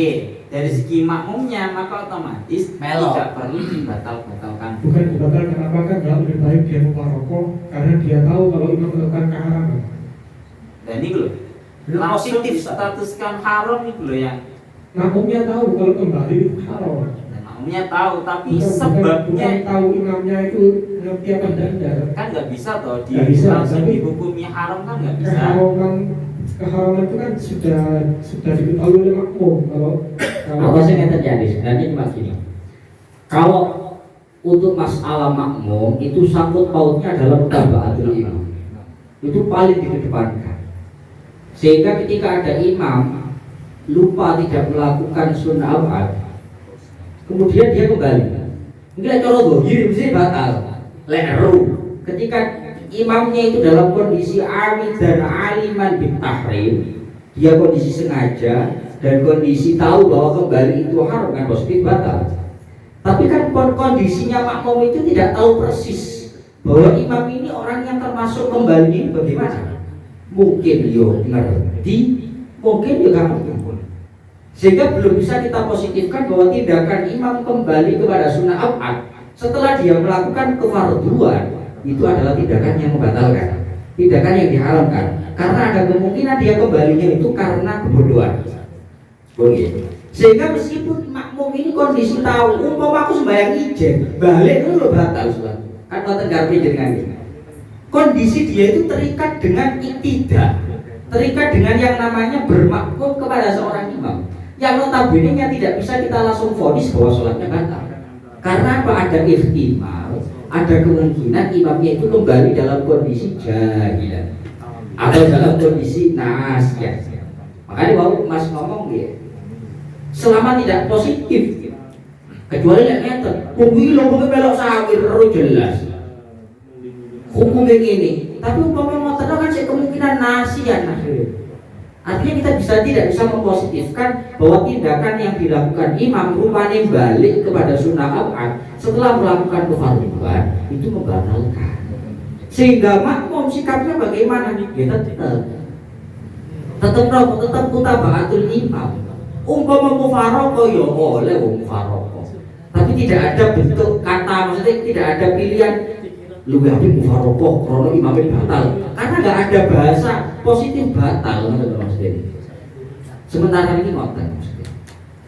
dari segi makmumnya maka otomatis tidak perlu dibatal-batalkan. Bukan dibatalkan, apakah nggak lebih baik dia mubarokah karena dia tahu kalau imam melakukan keharaman. Dan ini loh, langsung distatuskan haram ini loh yang makmumnya tahu kalau kembali itu haram. dan makmumnya tahu, tapi Bukan sebabnya tahu imamnya itu ngerti apa tidak. kan nggak bisa toh Nggak bisa, langsung tapi dihukumi haram kan nggak bisa. Keharaman keharaman itu kan sudah diketahui oleh makmum. Apa sih yang terjadi? Sebenarnya cuma gini. Kalau untuk masalah makmum itu sangkut pautnya dalam mutaba'atul imam. Itu paling dikedepankan. Sehingga ketika ada imam lupa tidak melakukan sunnah abad, kemudian dia kembali. Enggak cara dohir mesti batal. Leru. Ketika imamnya itu dalam kondisi amid dan aliman bin tahrim, dia kondisi sengaja dan kondisi tahu bahwa kembali itu haram kan positif batal. Tapi kan kondisinya makmum itu tidak tahu persis bahwa imam ini orang yang termasuk kembali ini bagaimana. Mungkin yo ngerti, mungkin juga ngerti. Sehingga belum bisa kita positifkan bahwa tindakan imam kembali kepada sunnah abad setelah dia melakukan kefarduan itu adalah tindakan yang membatalkan, tindakan yang diharamkan, karena ada kemungkinan dia kembalinya itu karena kebodohan. Begitu. Sehingga meskipun makmum ini kondisi tahu, umpama aku sembahyang ijen, balik itu lo batal sholat. Kan mau tenggarpi dengan ini. Kondisi dia itu terikat dengan iktidak, terikat dengan yang namanya bermakmum kepada seorang imam, yang notabene tidak bisa kita langsung vonis bahwa sholatnya batal. Karena apa? Ada ihtimal, ada kemungkinan imamnya itu kembali dalam kondisi jahilan atau dalam kondisi nasyah. Makanya waktu Mas ngomong ya, selama tidak positif, kecuali yang ngeten, hukumnya belok sawir terus jelas, hukumnya ini. Tapi umpama mau tenang kan kemungkinan nasyah. Artinya kita tidak bisa mempositifkan bahwa tindakan yang dilakukan imam rupanya balik kepada sunnah abad setelah melakukan kefarduan itu membatalkan. Sehingga makmum sikapnya bagaimana? Kita tetap mutaba'atul imam. Umpama mufaraqah ya oleh mufaraqah. Tapi tidak ada bentuk kata, maksudnya tidak ada pilihan lu habis mufaraqah karena imamnya batal. Karena nggak ada bahasa positif batal maksudnya. Sementara ini ngoten maksudnya.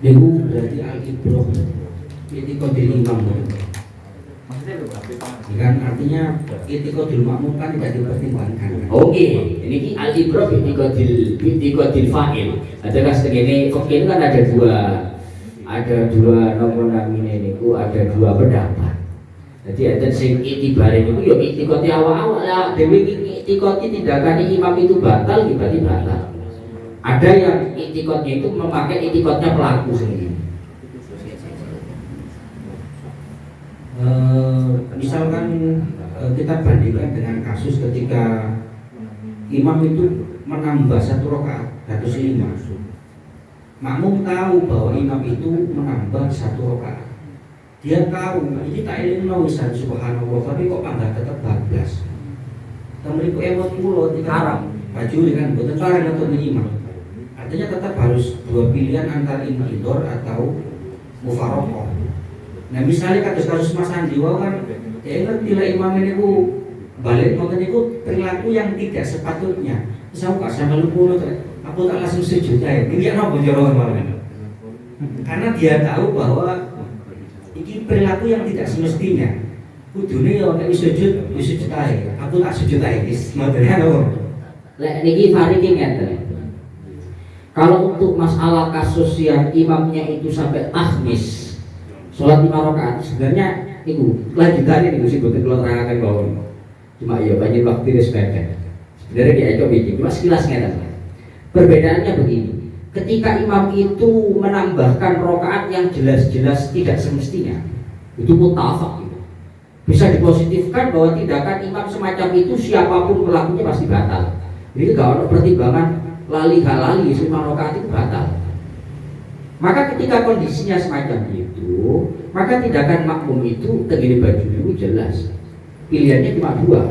Itu berarti al-ibrah itikadil imam. Maksudnya kan artinya itikadil makmum kan tidak dipertimbangkan. Oke, ini al-ibrah itikadil fa'il. Ada segini ini kan ada dua nomor namanya niku ada dua pendapat. Jadi ada sing itibare niku ya itikoti awal-awal ya dhewe itikoti tindakan imam itu batal berarti batal. Ada yang itikotnya itu memakai itikotnya pelaku sendiri. Misalkan kita bandingkan dengan kasus ketika imam itu menambah satu rakaat dados 5. Makmum tahu bahwa imam itu menambah satu rakaat. Dia tahu ini tak ilmu wisan subhanallah, tapi kok panggal tetap bablas. Temeriku emot pulau tidak haram, baju dengan boten pareng atau imam. Artinya tetap harus dua pilihan antara inhidor atau mufaraqah. Nah misalnya kasus Mas Andi kan, ya ngerti lah imam ini ku balik ngoten niku perilaku yang tidak sepatutnya. Misal kok sama lupa aku tak langsung sujud aja. Ini apa jorokan malam? Karena dia tahu bahwa ini perilaku yang tidak semestinya. Kudune ya nek sujud ae. Aku tak sujud ae wis. Modele lho. Lek niki fariki ngeten. Kalau untuk masalah kasus yang imamnya itu sampai tahmis sholat 5 rakaat, sebenarnya niku lanjutannya niku sing boten kula terangaken mawon. Cuma ya banyak waktu sepeda. Sebenarnya dia coba iki, cuma sekilas ngeten. Perbedaannya begini. Ketika imam itu menambahkan rakaat yang jelas-jelas tidak semestinya, itu muttafaq gitu. Bisa dipositifkan bahwa tindakan imam semacam itu siapapun pelakunya pasti batal. Jadi kalau ada pertimbangan lali gak lali 5 rakaat itu batal. Maka ketika kondisinya semacam itu, maka tindakan makmum itu tegini baju itu jelas. Pilihannya cuma dua.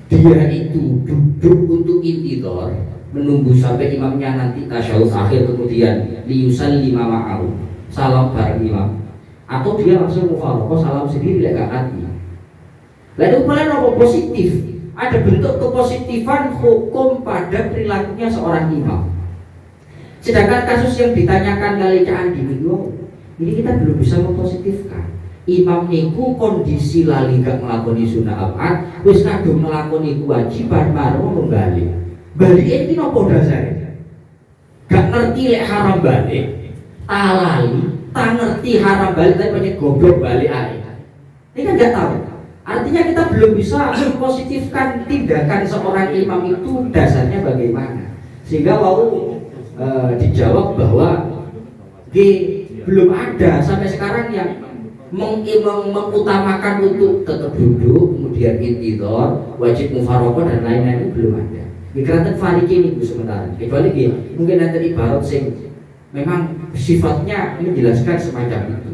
Dia itu duduk untuk intidor, menunggu sampai imamnya nanti tasyahud akhir kemudian liyusalli ma'ahu, salam bareng imam, atau dia langsung mufaraqah salam sendiri lek gak hati. Lalu kalian apa positif? Ada bentuk kepositifan hukum pada perilakunya seorang imam. Sedangkan kasus yang ditanyakan kali Cak Andi ini kita belum bisa mempositifkan. Imam niku kondisi lali gak nglakoni sunah abad, wis kadung nglakoni kewajiban baru kembali. balik ini nopo dasarnya gak ngerti lek haram balik talali tak ngerti haram balik tapi banyak goblok balik aja ini kan gak tahu. Artinya kita belum bisa positifkan tindakan seorang imam itu dasarnya bagaimana sehingga mau dijawab bahwa belum ada sampai sekarang yang mengutamakan untuk tetap duduk kemudian intidor wajib mufarokoh dan lain-lain belum ada. Migratan fariki ini bu sementara kecuali mungkin nanti ibarat sing memang sifatnya menjelaskan semacam itu.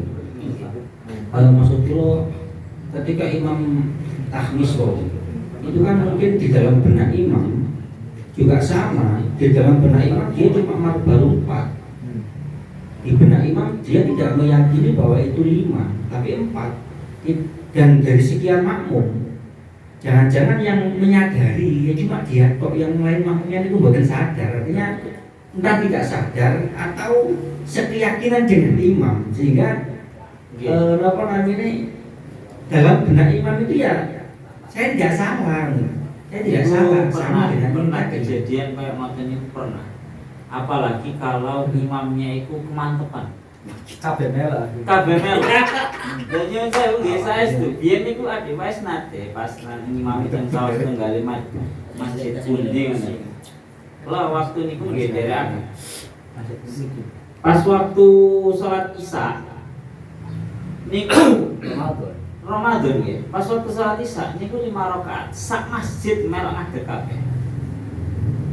Kalau maksud lo ketika imam tahmis itu kan mungkin di dalam benak imam juga sama, di dalam benak imam dia cuma baru 4. Di benak imam dia tidak meyakini bahwa itu 5 tapi 4. Dan dari sekian makmum jangan-jangan yang menyadari ya cuma dia kok, yang lain makmumnya itu bukan sadar, artinya entah tidak sadar atau sekeyakinan dengan imam sehingga apa namanya dalam benak imam itu ya saya tidak salah, saya tidak salah sama dengan pernah kejadian kayak moten itu pernah. Apalagi kalau imamnya itu kemantepan. kabeh merah. Dan yang saya biasa itu, biar niku ada wis nate pas imam itu saus tenggal masjid kuning. Lah waktu niku nggih derek. Pas waktu sholat isya niku Ramadan ya. Pas waktu sholat isya niku 5 rakaat, sak masjid melok ngadeg kabeh.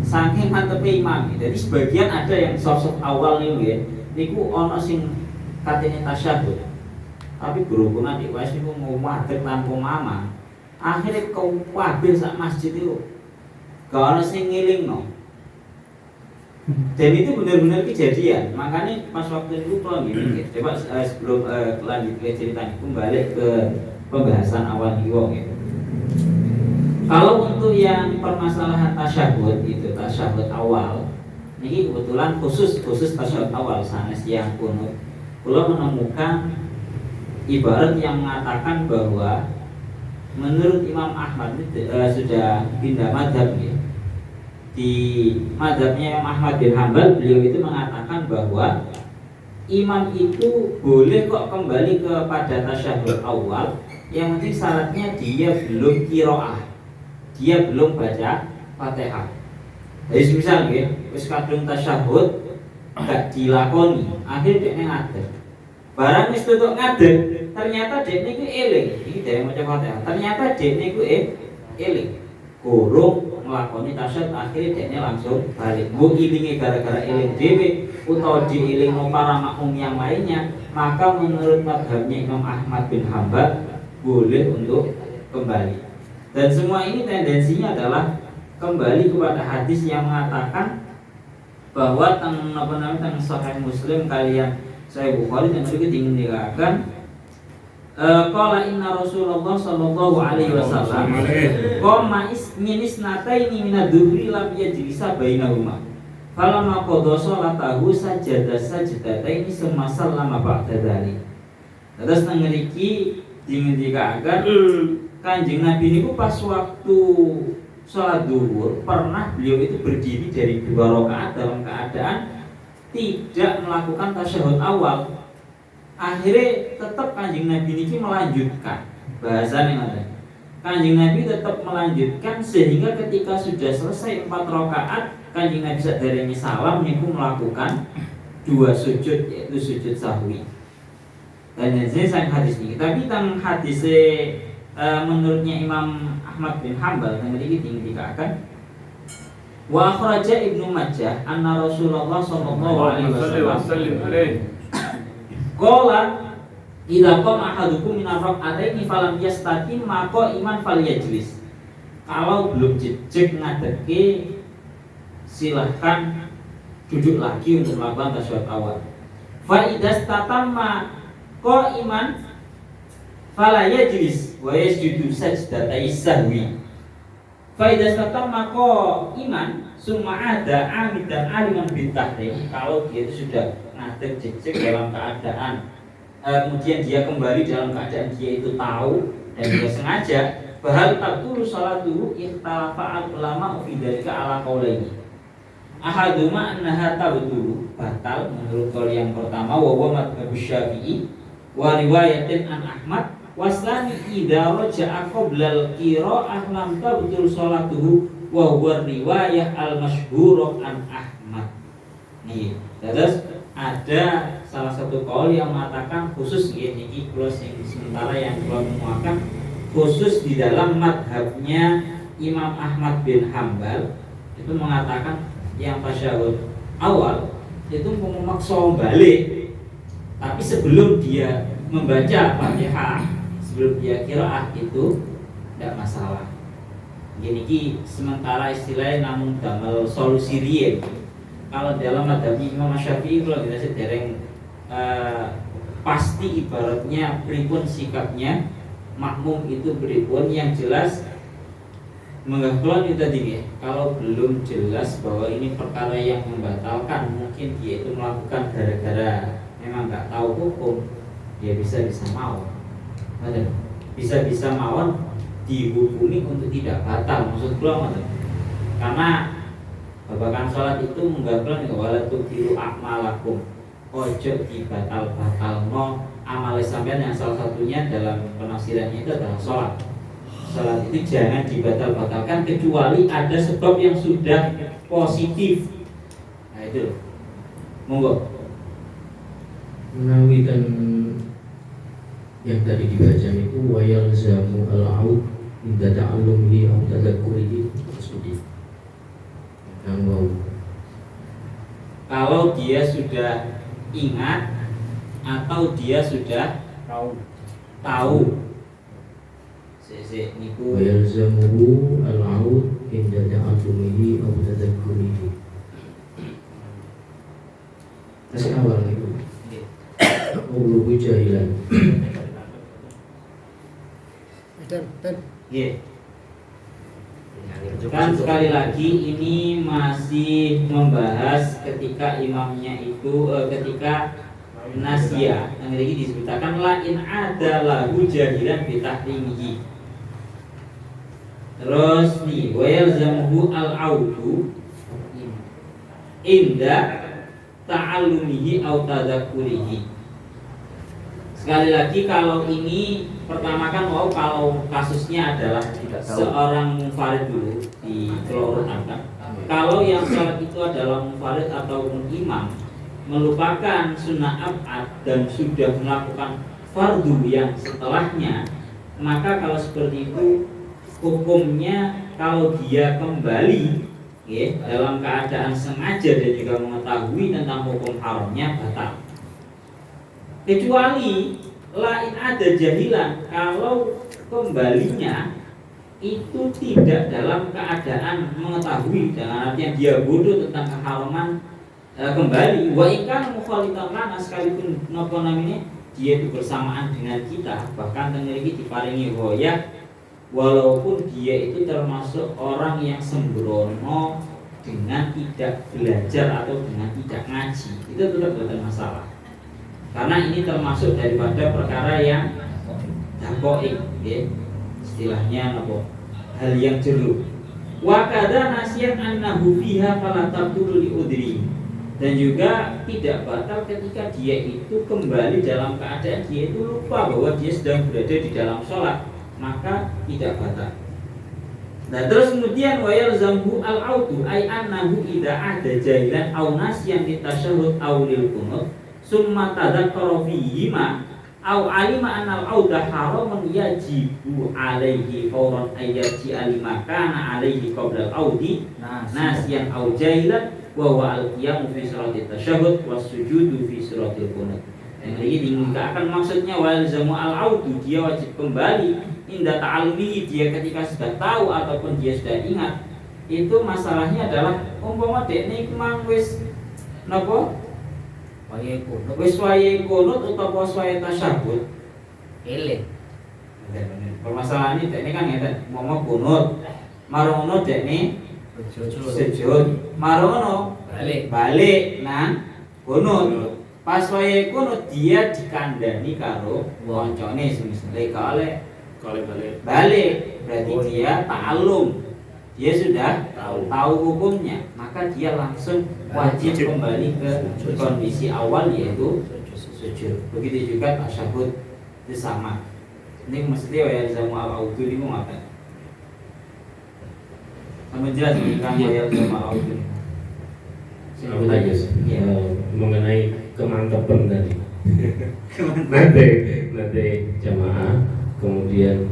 Saking mantepe imam. Jadi sebagian ada yang sosok awal niku ya. Niku ana sing katene tasyahud. Tapi berhubungan di wis niku mau ngadeg tanpa mama. Akhirnya kabeh sak masjid itu gak ana sing ngilingno. Dan itu benar-benar kejadian. Makanya pas waktu itu kalau gini, coba sebelum lanjut ke cerita ini, kembali ke pembahasan awal niku gitu. Kalau untuk yang permasalahan tasyahud itu tasyahud awal, ini kebetulan khusus tasyahud awal sanes yang kunut. Kalau menemukan ibarat yang mengatakan bahwa menurut Imam Ahmad itu sudah pindah madhab ya. Di madhabnya Imam Ahmad bin Hanbal, beliau itu mengatakan bahwa imam itu boleh kok kembali kepada tasyahud awal, yang penting syaratnya dia belum qiraah, dia belum baca Fatihah. Jadi misal ya, wis kadung tasyahud gak dilakoni, akhirnya dia ngadeg. Barang wis tutuk ngadeg, ternyata dia niku eling, iki dari maca Fatihah. Ternyata dia niku eling. Kurung nglakoni tasyahud, akhirnya dia langsung balik. Mbok ilinge gara-gara eling dhewe utawa diilingno para makmum yang lainnya, maka menurut mazhabnya Imam Ahmad bin Hanbal boleh untuk kembali. Dan semua ini tendensinya adalah kembali kepada hadis yang mengatakan bahwa teng Sahih Muslim kalian Sahih Bukhari dan juga ingin dikatakan qala inna Rasulullah sallallahu alaihi wasallam qama min isnataini min ad-duhri lam yajlisa bainahuma falamma qada salatahu sajada sajdataini summa sallama ba'da dzalik. Terus nang ngriki dingendikaken Kanjeng Nabi niku pas waktu sholat duhur pernah beliau itu berdiri dari 2 rakaat dalam keadaan tidak melakukan tasyahud awal. Akhirnya tetap Kanjeng Nabi niki melanjutkan bahasanya ada. Kanjeng Nabi tetap melanjutkan sehingga ketika sudah selesai 4 rakaat Kanjeng Nabi saderenge salam niku melakukan 2 sujud yaitu sujud sahwi. Dan ini sang hadis ini. Tapi tentang hadis menurutnya Imam Ahmad bin Hanbal yang tadi dikatakan wa akhraja Ibnu Majah anna Rasulullah sallallahu alaihi wasallam qala idza qama ahadukum min ar-rak'ataini falam yastaqim maka iman falyajlis. Kalau belum jejeg ngadeke silahkan duduk lagi untuk melakukan tasyahud awal. Fa idza tatamma qa'iman fala yajlis wa yasjudu sajdatai sahwi. Fa idza tatamma qa'iman summa ada amid dan aliman bitahrim. Kalau dia itu sudah ngadeg jejeg dalam keadaan kemudian dia kembali dalam keadaan dia itu tahu dan dia sengaja, bahal tabtulu salatuhu ikhtalafa ulama fi dzalika ala qaulaini. Ahaduma annaha tabtulu batal menurut qaul yang pertama wa huwa madzhab Syafi'i wa riwayatin an Ahmad waslani idza raja'a qabla al-qira'ah lam tabtul salatuhu wa huwa riwayah al-masyhur an Ahmad. Nih, terus ada salah satu qaul yang mengatakan khusus ini plus yang sementara yang belum menguatkan khusus di dalam madhabnya Imam Ahmad bin Hambal itu mengatakan yang tasyahud awal itu memaksa balik, tapi sebelum dia membaca Fatihah, sebelum dia qiraah itu tidak masalah. Gini sementara istilahnya namun damel solusi riyen. Kalau dalam madhab Imam Syafi'i kalau kita sedereng pasti ibaratnya pripun sikapnya makmum itu pripun yang jelas menggaklan itu tadi ya. Kalau belum jelas bahwa ini perkara yang membatalkan, mungkin dia itu melakukan gara-gara memang nggak tahu hukum, dia bisa mawon. Bisa mawon dihukumi untuk tidak batal. Maksud gua karena babakan sholat itu menggaklan ya wala tuqilu a'malakum. Ojo dibatal-batalno amale sampean yang salah satunya dalam penafsirannya itu adalah sholat. Salat itu jangan dibatal-batalkan kecuali ada sebab yang sudah positif. Nah itu, monggo. Menawi dan yang tadi dibaca itu wayal zamu al-aud inda ta'allumihi aw tadzakkurihi maksudnya. Yang mau. Kalau dia sudah ingat atau dia sudah tahu. Niku wayalzamuhu al-aud inda ta'allumihi aw tadzakkurihi. Masih awal itu. Ulu jahilan. Kan sekali lagi ini masih membahas ketika imamnya itu ketika nasya yang lagi disebutkan la in ada lahu jahilan bitahrimihi. Terus nih wayalzamuhu al-audu inda ta'allumihi aw tadzakkurihi. Sekali lagi kalau ini pertama kan kalau kasusnya adalah seorang munfarid dulu di kelorokan. Kalau yang salat itu adalah munfarid ataupun imam melupakan sunnah ab'ad dan sudah melakukan fardu yang setelahnya, maka kalau seperti itu hukumnya kalau dia kembali ya, dalam keadaan sengaja dan juga mengetahui tentang hukum haramnya batal. Kecuali lain ada jahilan kalau kembalinya itu tidak dalam keadaan mengetahui, dengan artinya dia bodoh tentang keharaman kembali. Wa ikan mukhalitan lana sekalipun napa namanya dia itu bersamaan dengan kita, bahkan tenggeri diparingi hoyah. Walaupun dia itu termasuk orang yang sembrono dengan tidak belajar atau dengan tidak ngaji, itu tetap tidak masalah. Karena ini termasuk daripada perkara yang dakoik, ya. Istilahnya apa? Hal yang jeruk. Wa kadza nasiyan annahu fiha fala tabtulu li udri. Dan juga tidak batal ketika dia itu kembali dalam keadaan dia itu lupa bahwa dia sedang berada di dalam sholat, maka tidak batal. Nah terus kemudian wayal zambu al-audu ay annahu idza ada jahilan aw nasyan litasyahhud aw lil qunut summa tadzakkara fihi ma aw alima anna al-auda haramun yajibu alaihi fawran ayyaji alima kana alaihi qabla al-audi nasyan aw jahilan wa huwa al-qiyamu fi sholatit tasyahhud was sujudu fi sholatil qunut. Yang ini diungkapkan maksudnya wal zamu al-audu, dia wajib kembali inda ta'alumi, dia ketika sudah tahu ataupun dia sudah ingat. Itu masalahnya adalah umpama dekne iku mang wis napa wis wayahe kunut utawa wayahe tasyahhud eling. Permasalahan ini dekne kan ngeten, umpama kunut marono dekne sujud marono balik nang kunut. Pas wayahe kunut dia dikandani karo koncone semisale kale balik. berarti dia ta'alum, dia sudah tahu hukumnya, maka dia langsung wajib kembali ke kondisi awal yaitu sujud. Begitu juga tasyahud itu sama. Ini mesti ya jamu al-audhu ini mau apa? Sama jelas kan ya jamu al-audhu. Aku tanya Ya. mengenai kemantapan tadi. nanti jamaah kemudian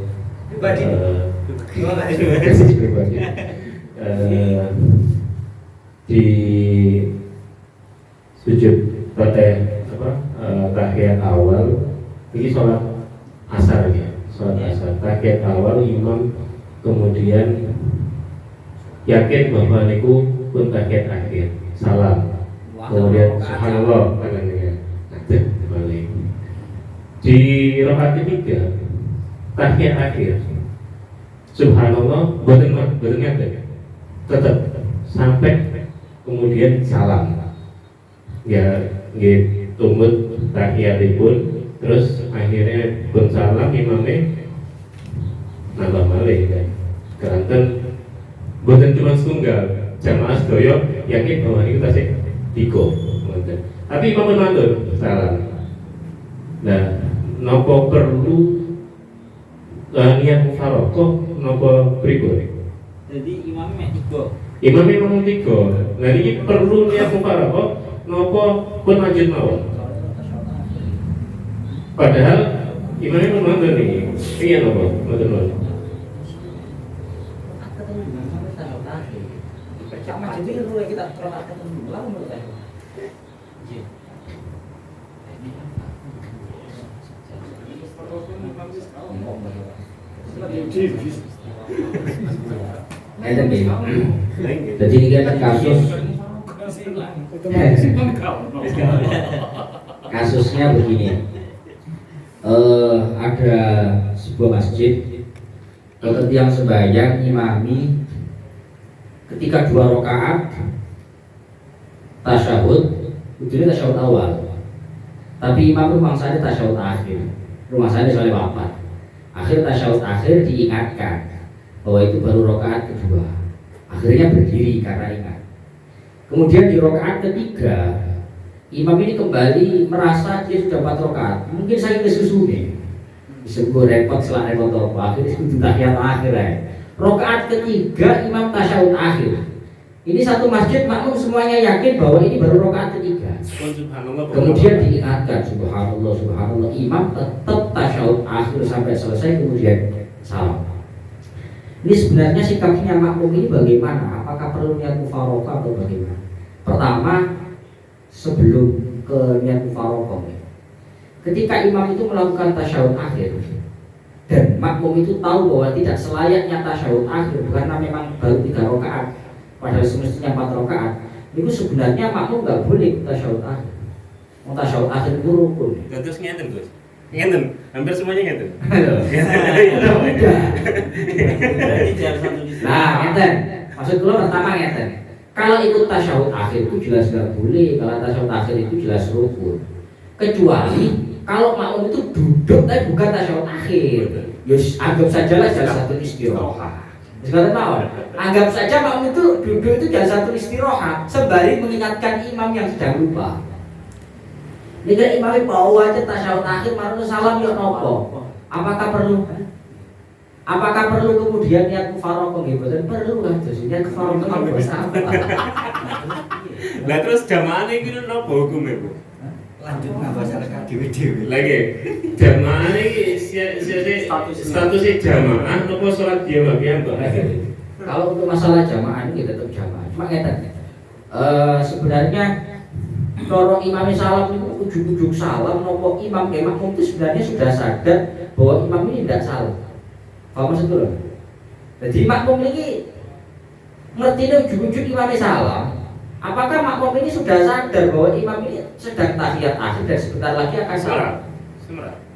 kasih pribadi di sujud pada tahiyat awal ini sholat asar ya, sholat asar tahiyat awal imam kemudian yakin bahwa niku pun tahiyat akhir salam kemudian subhanallah tangannya balik di rakaat ketiga tahiyat akhir subhanallah boten ngeten tetap sampai kemudian salam ya nggih tumut tahiyatipun terus akhirnya pun salam imamnya nambah malih kan keranten boten cuma setunggal jamaah sedaya yakin bahwa ini tasik tiga tapi imam matur salam. Nah nopo perlu niat mufarokoh nopo berikut Jadi imamnya tiga. imam memang tiga nah ini perlu niat mufarokoh nopo pun lanjut mawon padahal imamnya pun matur nih iya nopo matur mawon. Ngeten nggih. Jadi ini kan kasus kasusnya begini. Ada sebuah masjid yang sembahyang imami ketika 2 rakaat tasyahud, ujungnya tasyahud awal. Tapi imam rumah saya tasyahud akhir. Rumah saya soalnya wafat. Akhir tasyahud akhir diingatkan bahwa itu baru rakaat kedua. Akhirnya berdiri karena ingat. Kemudian di rakaat ketiga imam ini kembali merasa dia sudah 4 rakaat. Mungkin saya kesusu nih. Disebut repot setelah repot apa. Akhirnya disebut tahiyat akhir ya. Rakaat ketiga imam tasyahud akhir. Ini satu masjid makmum semuanya yakin bahwa ini baru rakaat ketiga. Kemudian diingatkan subhanallah subhanallah, imam tetap tasyahud akhir sampai selesai kemudian salam. Ini sebenarnya sikapnya makmum ini bagaimana? Apakah perlu niat mufaroqah atau bagaimana? Pertama, sebelum ke niat mufaroqah, ketika imam itu melakukan tasyahud akhir dan makmum itu tahu bahwa tidak selayaknya tasyahud akhir karena memang baru 3 rakaat padahal semestinya 4 rakaat, itu sebenarnya makmum nggak boleh tasyahud akhir. Mau tasyahud akhir itu rukun. Terus ngeten Gus. Ngeten, hampir semuanya ngeten. Nah, ngeten. Maksud kula pertama ngeten. Kalau ikut tasyahud akhir itu jelas nggak boleh. Kalau tasyahud akhir itu jelas rukun. Kecuali kalau makmum itu duduk tapi bukan tasyahud akhir. Yus anggap sajalah jalsatul istirahat. Sekarang tahu, anggap saja makmum itu duduk itu jalsatul istirahat sembari mengingatkan imam yang sedang lupa. Nika imamnya bawa aja tasyahud akhir marun salam ya nopo. Apakah perlu kemudian niat mufaroqah nggih boten perlu kan niat mufaroqah bersama. Lah terus jamaah iki napa hukume, Bu? Lanjut ngabasarkan dewe-dewe. Lagi jamaah iki statusnya jamaah napa salat dia bagian Mbak? Kalau untuk masalah jamaah ini tetap jamaah. Cuma ngeten. Sebenarnya kalau imam salam itu ujug-ujug salam nopo imam ke makmum itu sebenarnya sudah sadar bahwa imam ini tidak salah. Paham maksud lho? Jadi makmum ini ngerti ujug-ujug imam salam. Apakah makmum ini sudah sadar bahwa imam ini sedang tahiyat akhir dan sebentar lagi akan salam?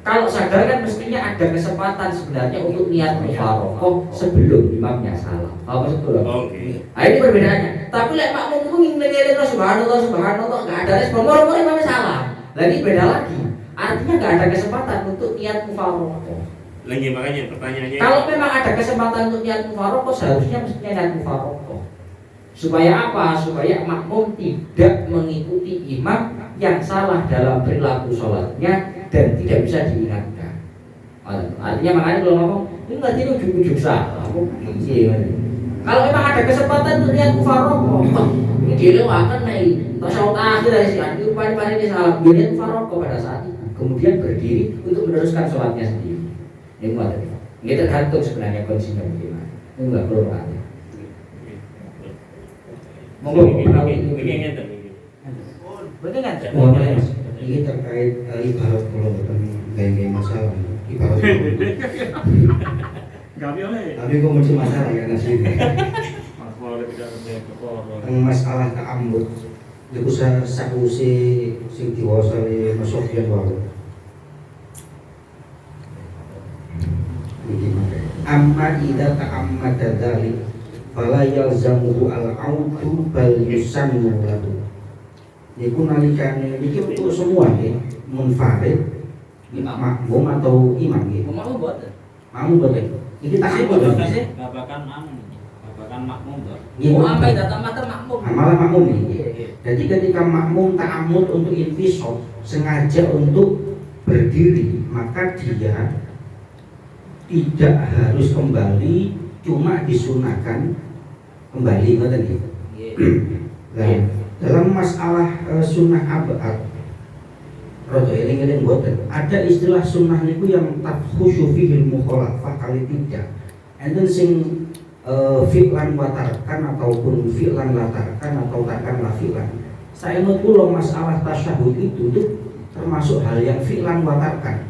Kalau sadar kan mestinya ada kesempatan sebenarnya untuk niat mufaroqah sebelum imamnya salam. Paham maksud lho? Oke. Nah, ini perbedaannya. Tapi lek makmum itu ngeleng-ngeleng subhanallah subhanallah enggak ada respon, moro-moro imamnya salah. Lagi beda lagi. Artinya enggak ada kesempatan untuk niat mufaroqah. Lagi makanya pertanyaannya. Kalau memang ada kesempatan untuk niat mufarokoh, seharusnya mestinya niat mufarokoh. Supaya apa? Supaya makmum tidak mengikuti imam yang salah dalam perilaku sholatnya dan tidak bisa diingatkan. Artinya makanya kalau ngomong ini tadi ujung-ujung salah. Kalau memang ada kesempatan untuk niat mufarokoh, ini dilewatkan nih. Tasawuf akhir dari si Andi upaya ini salah. Niat mufarokoh pada saat itu, kemudian berdiri untuk meneruskan sholatnya sendiri. Ini enggak tadi. Ini tergantung sebenarnya kondisinya bagaimana. Ini enggak perlu ada. Monggo Begini ngeten. Benar kan? Ini terkait ibarat kalau gaya masalah ibarat tapi kok muncul masalah ya nasi ini masalah keambut itu sakusi sing diwasa li Masofyan wae amma idza ta'ammada dzalik fala yalzamuhu al-audu bal yusannu lahu. Niku nalikane iki untuk semua nggih, munfarid, makmum atau imam nggih. Makmum boten. Makmum boten. Iki tasih boten. Babakan makmum toh. Nggih. Apa datang mata makmum? Malah makmum nih. Jadi ketika makmum ta'amud untuk intisab, sengaja untuk berdiri, maka dia tidak harus kembali, cuma disunahkan kembali ngoten nggih. Nah, dalam masalah sunnah abad rada eling-eling boten ada istilah sunnah niku yang takhusyu fihil mukhalafah kali tidak enten sing fi'lan watarkan ataupun fi'lan latarkan atau tarkan la fi'lan. Saya menurut kula masalah tasyahud itu termasuk hal yang fi'lan watarkan.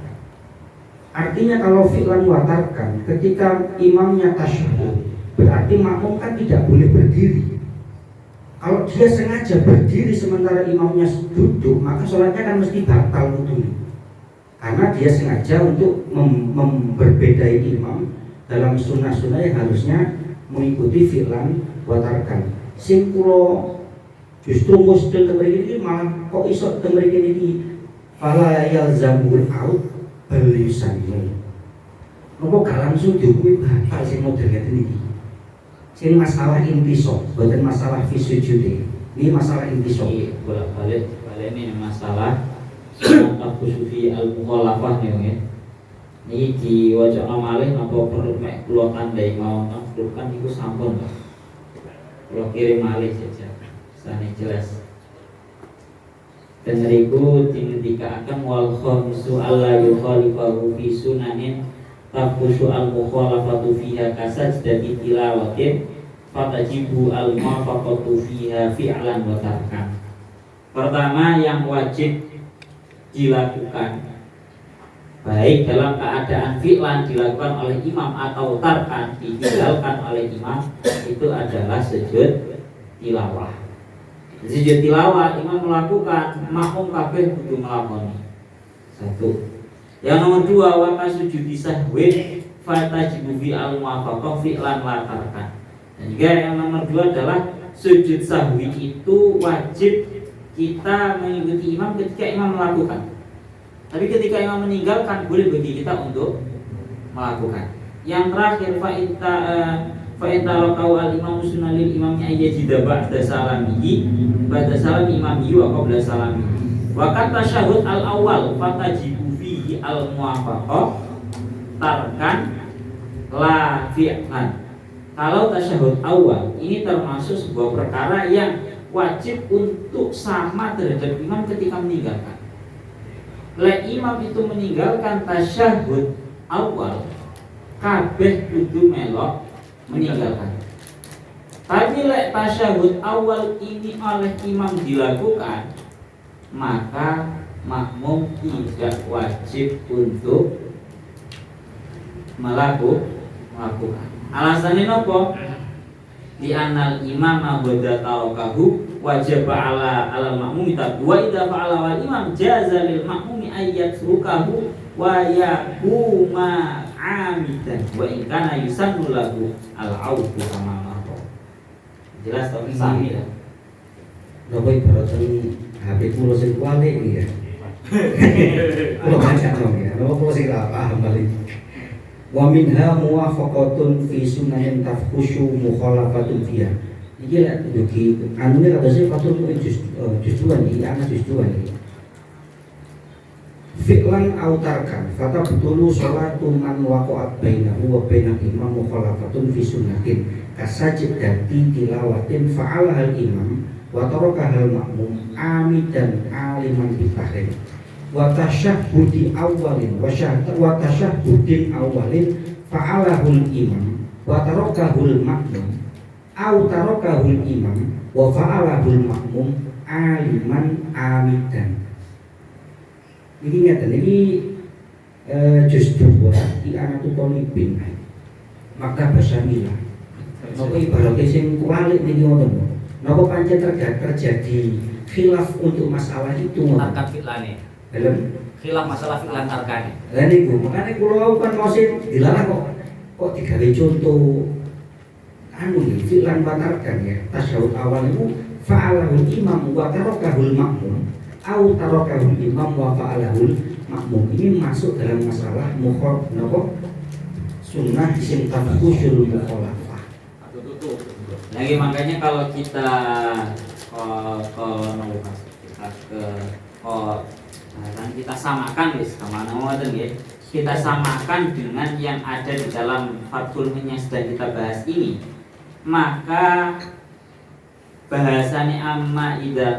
Artinya kalau fi'lan watarkan ketika imamnya tasyahud berarti makmum kan tidak boleh berdiri. Kalau dia sengaja berdiri sementara imamnya duduk, maka sholatnya kan mesti batal wudhunya. Karena dia sengaja untuk memberbedai imam dalam sunnah-sunnah yang harusnya mengikuti fi'lan watarkan. Sing kula justru mustil temriki ini malah kok iso temriki ini fala yalzamul out belisannya. Nopo gak langsung dihukumi batal sing model ngeten iki. Ini masalah intisab, bukan masalah fisujudi. Ini masalah intisab. Bolak-balik ini masalah sunnah khusufi al-mukhalafah nih. Ini diwajibkan malih apa perlu mek kula tandai mau kan iku sampun. Kula kirim malih saja. Sane jelas. Dan riku dingendikaken wal khamsu alla yukhalifahu fi sunanin taqusu al-mukhalafatu fiha kasajdati tilawatin fatajibu al-mafaqatu fiha fi'lan wa tarkan. Pertama yang wajib dilakukan baik dalam keadaan fi'lan dilakukan oleh imam atau tarkan ditinggalkan oleh imam itu adalah sujud tilawah. Sujud tilawah imam melakukan, makmum kabeh kudu nglakoni. Satu. Yang nomor dua waka sujud sahwi fatajibu fi al-muwafaqah fi'lan latarkan. Dan juga yang nomor dua adalah sujud sahwi itu wajib kita mengikuti imam ketika imam melakukan. Tapi ketika imam meninggalkan boleh bagi kita untuk melakukan. Yang terakhir fa'inta raqau al-imam sunnalil imamnya ayyajida ba'da salamihi ba'da salam imamihi wa qabla salamihi. Wa kata tasyahud al-awwal fatajibu al-muwafaqah tarkan la fi'lan. Kalau tasyahud awal ini termasuk sebuah perkara yang wajib untuk sama terhadap imam ketika meninggalkan. Lek imam itu meninggalkan tasyahud awal, kabeh kudu melok meninggalkan. Tapi lek tasyahud awal ini oleh imam dilakukan, maka makmum tidak wajib untuk melakukan. Alasannya nopo? Di anal imam abada tarakahu wajib ala makmum wa idza fa'ala wal imam jaza lil makmumi ayat rukahu wa yaquma amidan wa in kana yusannu lahu al audu kama marra. Jelas tak sami ya. Nopo ibaratane HP kula sing kuwale iki ya. Kalau baca dong ya, kalau sih nggak paham balik. Wa minha muwafaqatun fi sunanin tafkhushu mukhalafatun fiha. Iki lek dugi anune katose fatul justuan iki ana justuan iki. Fi'lan autarkan fatabtulu sholatu man waqa'at bainahu wa bainal imam mukhalafatun fi sunnatin kasajidati tilawatin fa'alahal imam wa tarakahal ma'mum amidan aliman bitahrim wa tasyahhudi awalin wa tasyahhudin awalin fa'alahul imam wa tarakahul ma'mum au tarakahul imam wa fa'alahul ma'mum aliman amidan. Ini ngeten iki juz 2 di Anatul Talibin maka basamilah. Napa ibaratnya sing kualik niki ngoten. Napa pancen terjadi khilaf untuk masalah itu ngoten. Tarkan fi'lane. Dalam Khilaf masalah fi'lan tarkane. Lah niku makane kula kan mau sing dilarang kok digawe contoh anu iki fi'lan batarkan ya. Tasyahud awal itu fa'alahul imam wa tarakahul ma'mum au tarakahul imam wa fa'alahul makmum. Ini masuk dalam masalah mukhor napa sunnah sing tafkhusyul mukhalafah. Lagi makanya kalau kita kita samakan wis kemana ngoten nggih. Kita samakan dengan yang ada di dalam Fathul Min yang sedang kita bahas ini. Maka bahasane amma idza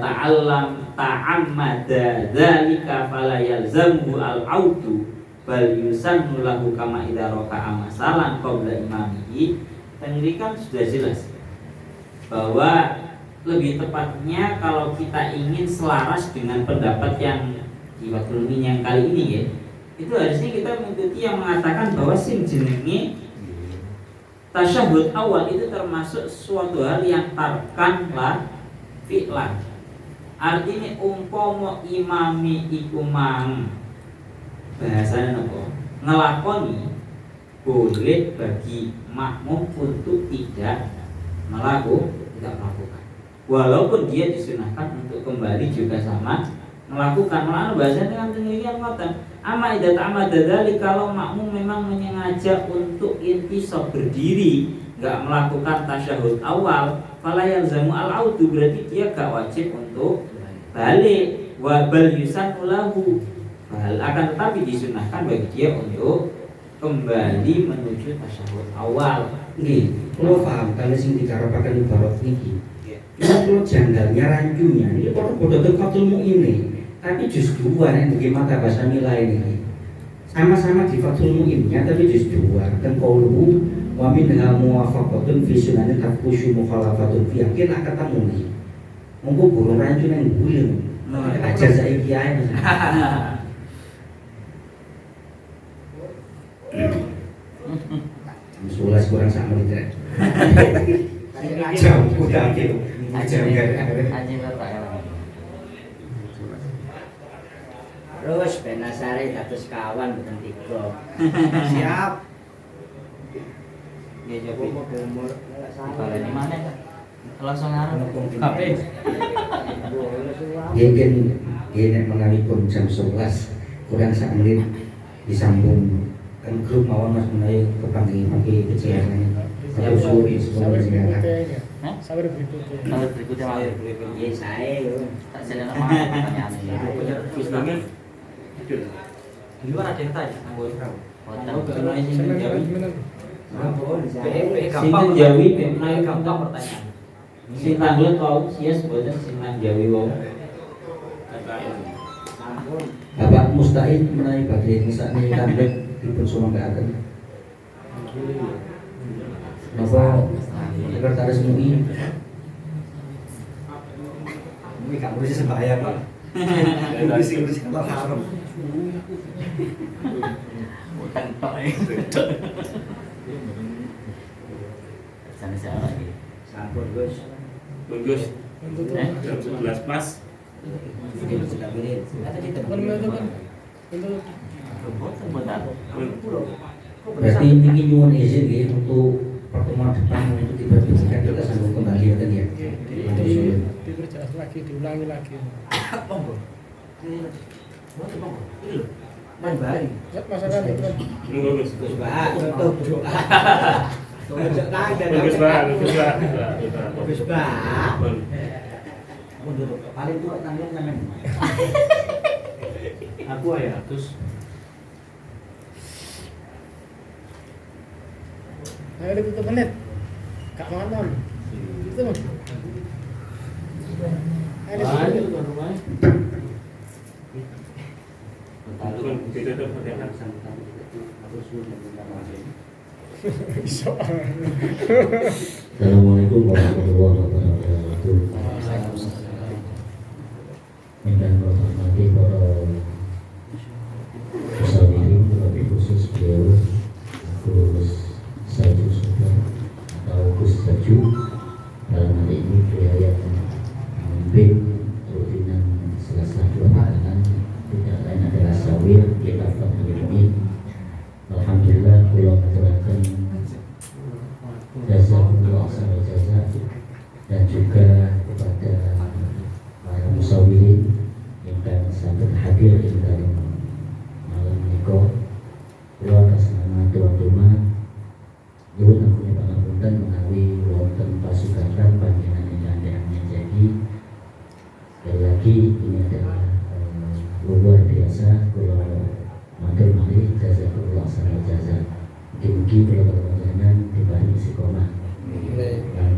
ta'ammada dzalika fala yalzamu al-audu bal yusannu lahu kama idza raka'a masalan qabla imamihi. Tadi kan sudah jelas bahwa lebih tepatnya kalau kita ingin selaras dengan pendapat yang di Fathul Min yang kali ini ya, itu harusnya kita mengikuti yang mengatakan bahwa sing jenenge tasyahud awal itu termasuk suatu hal yang tarkan lah fi'lan. Artinya umpama imami iku mang bahasanya nopo ngelakoni, boleh bagi makmum untuk tidak melakukan walaupun dia disunahkan untuk kembali juga sama melakukan. Malah bahasanya dengan demikian ngoten amma idza ta'amada dzalik, kalau makmum memang menyengaja untuk intisab berdiri enggak melakukan tasyahud awal fala yalzamu al-audu, berarti dia enggak wajib untuk balik. Wa bal yusannu lahu, akan tetapi disunahkan bagi dia untuk kembali menuju tasyahud awal. Nggih, kula paham kalau sing dikarepaken ibarat niki. Ini kula janggalnya rancunya ini padha-padha Fathul Mu'in. Tapi juz 2 yang bagaimana bahasa nilai ini sama-sama di Fathul Mu'innya, tapi juz 2 dan qauluhu wa minha muwafaqatun fi sunanin tafkhushu mukhalafatun fi yakin akan ketemu nih. Monggo burung rancu nang gulir. Ajar saiki ae. Jam 11 kurang 1 menit. Jam udah gitu. Jam Terus benasare dados kawan mboten tiga. Siap. Ya jadi baleni maneh langsung arep kabeh. Mungkin ini mengalipun jam 11 kurang 1 menit disambung kan grup mawon mas mengenai kepanggil pakai kecelakaan satu suri sebelum senjata. Sabar berikutnya. Kalau berikutnya ayo berikutnya. Iya saya. Tak jalan sama pertanyaan ini. Di luar ada yang tanya, nganggo berapa? Sing Jawi menawi gampang pertanyaan. Sing tanglet kau sias boten sing nang Jawi wau. Bapak Musta'id menawi badhe ngesakne tandek dipun sumangkaken. Napa sekretaris MUI? Ini kamu bisa sembahyang, Pak. Ngurusi kamar haram. Bukan tok. Sana siapa lagi? Sampun, Gus. Bagus. Jam 11 pas. Ini sudah menit. Berarti ini nyuwun izin nggih untuk pertemuan depan untuk diperbincangkan kita sambung kembali ya tadi ya. Diperjelas lagi, diulangi lagi. Man bari. Bagus. Gus Pak, tutup doa. Tunjuk tangan. Bagus Pak. Gus Pak. Mundur paling tua tangan sampean. Aku ya terus Ayo ditutup menit. Kak Manon. Itu Mas. Ayo ditutup. Ditutup Fatihah. Assalamualaikum warahmatullahi wabarakatuh. Minta menghormati para musyawirin, terlebih khusus beliau Gus Saju Sultan atau Gus Saju. Dalam hal ini beliau yang memimpin rutinan Selasa dua pekan, tidak lain adalah sawir di Kafan ini. Alhamdulillah kula ngaturaken jazakumullah khairan jazaa dan juga kepada para musyawirin yang sangat hadir di dalam malam menika. Kula atas nama Tuan nyuwun ampun pangapunten menawi wonten pasugatan panjenengan ingkang jadi. Sekali lagi ini adalah luar biasa. Kula matur nuwun jazakumullah khairan jazaa. Mugi-mugi kula panjenengan dibani istiqomah dan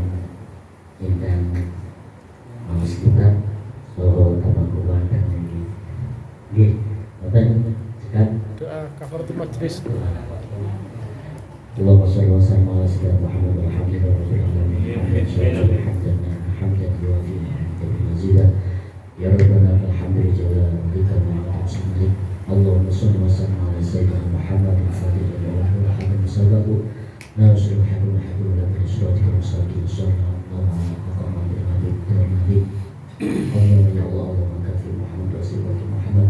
ingkang sekitar saha tabakulan dan nggih wonten cekat Doa kafaratul majlis. Allahumma shalli wa sallim ala sayyidina Muhammad wa alhamdulillahi rabbil alamin hamdan yuwafi ni'matahu mazidan ya rabbana alhamdu lillahi bika ma'al Allahumma shalli wa sallim ala sayyidina Muhammad al-fatih wa alhamdu sababu nasul hadun hadun la bisratika mustaqim sallallahu alaihi wa sallam. Allahumma ya Allah Allahumma kafi Muhammad rasulullah Muhammad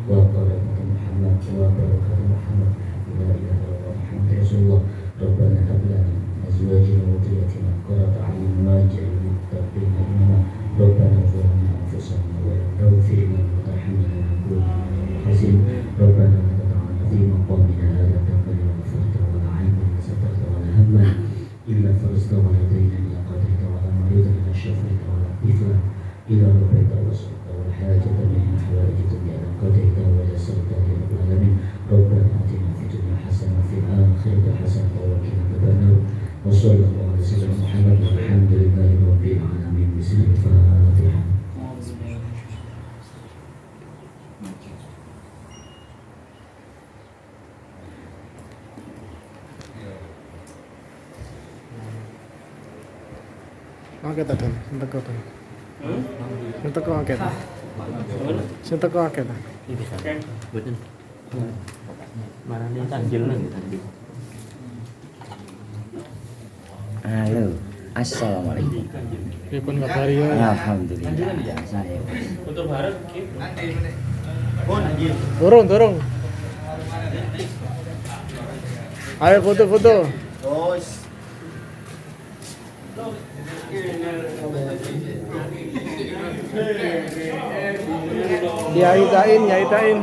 wa barakatuh Muhammad wa barakatuh Muhammad la ilaha illallah Muhammad rasulullah. Rabbana hab lana min azwajina wa dhurriyyatina qurrata a'yun waj'alna lil-muttaqina imama. Rabbana zalamna anfusana wa la taghfir lana wa tarhamna lanakunanna minal khasirin. Rabbana la tad'alna fi maqamina hadha dhanban wa ghafrata wa la 'ayban satarta wa la hamman illa farajta wa la dayna illa qadaita wa la maridan illa shafaita wa la tifla ila rabbaika wa subhanahu wa hajatan min hawaijika bi an qadaita wa yasarta ya rabbal alamin. Rabbana atina fid dunya hasanah wa fil akhirati hasanah wa qina adzabannar. Wa sallallahu alaihi wasallam Muhammad walhamdulillahi rabbil alamin. Bismillahirrahmanirrahim. Angkat ta, entek kok. Entek kok angkat. Entek kok angkat. Boten. Marane tanggil nang. Halo. Assalamualaikum. Pripun kabari ya? Alhamdulillah. Biasa ya. Untuk bareng Turun. Ayo foto-foto. Nyaitain.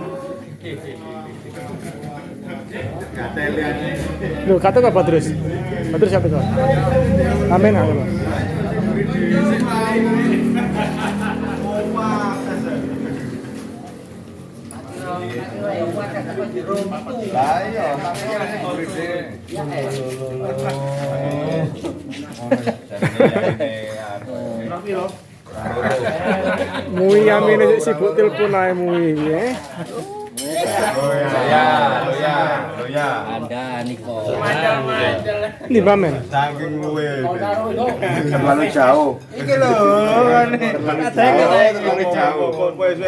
Loh, kata nggak Badrus? Badrus kata nggak? Amin. Mui amin sibuk telepon ae mui ya. Loya. Anda Niko. Ini bamen. Saking luwe. Terlalu jauh. Iki lho. Terlalu jauh. Wes.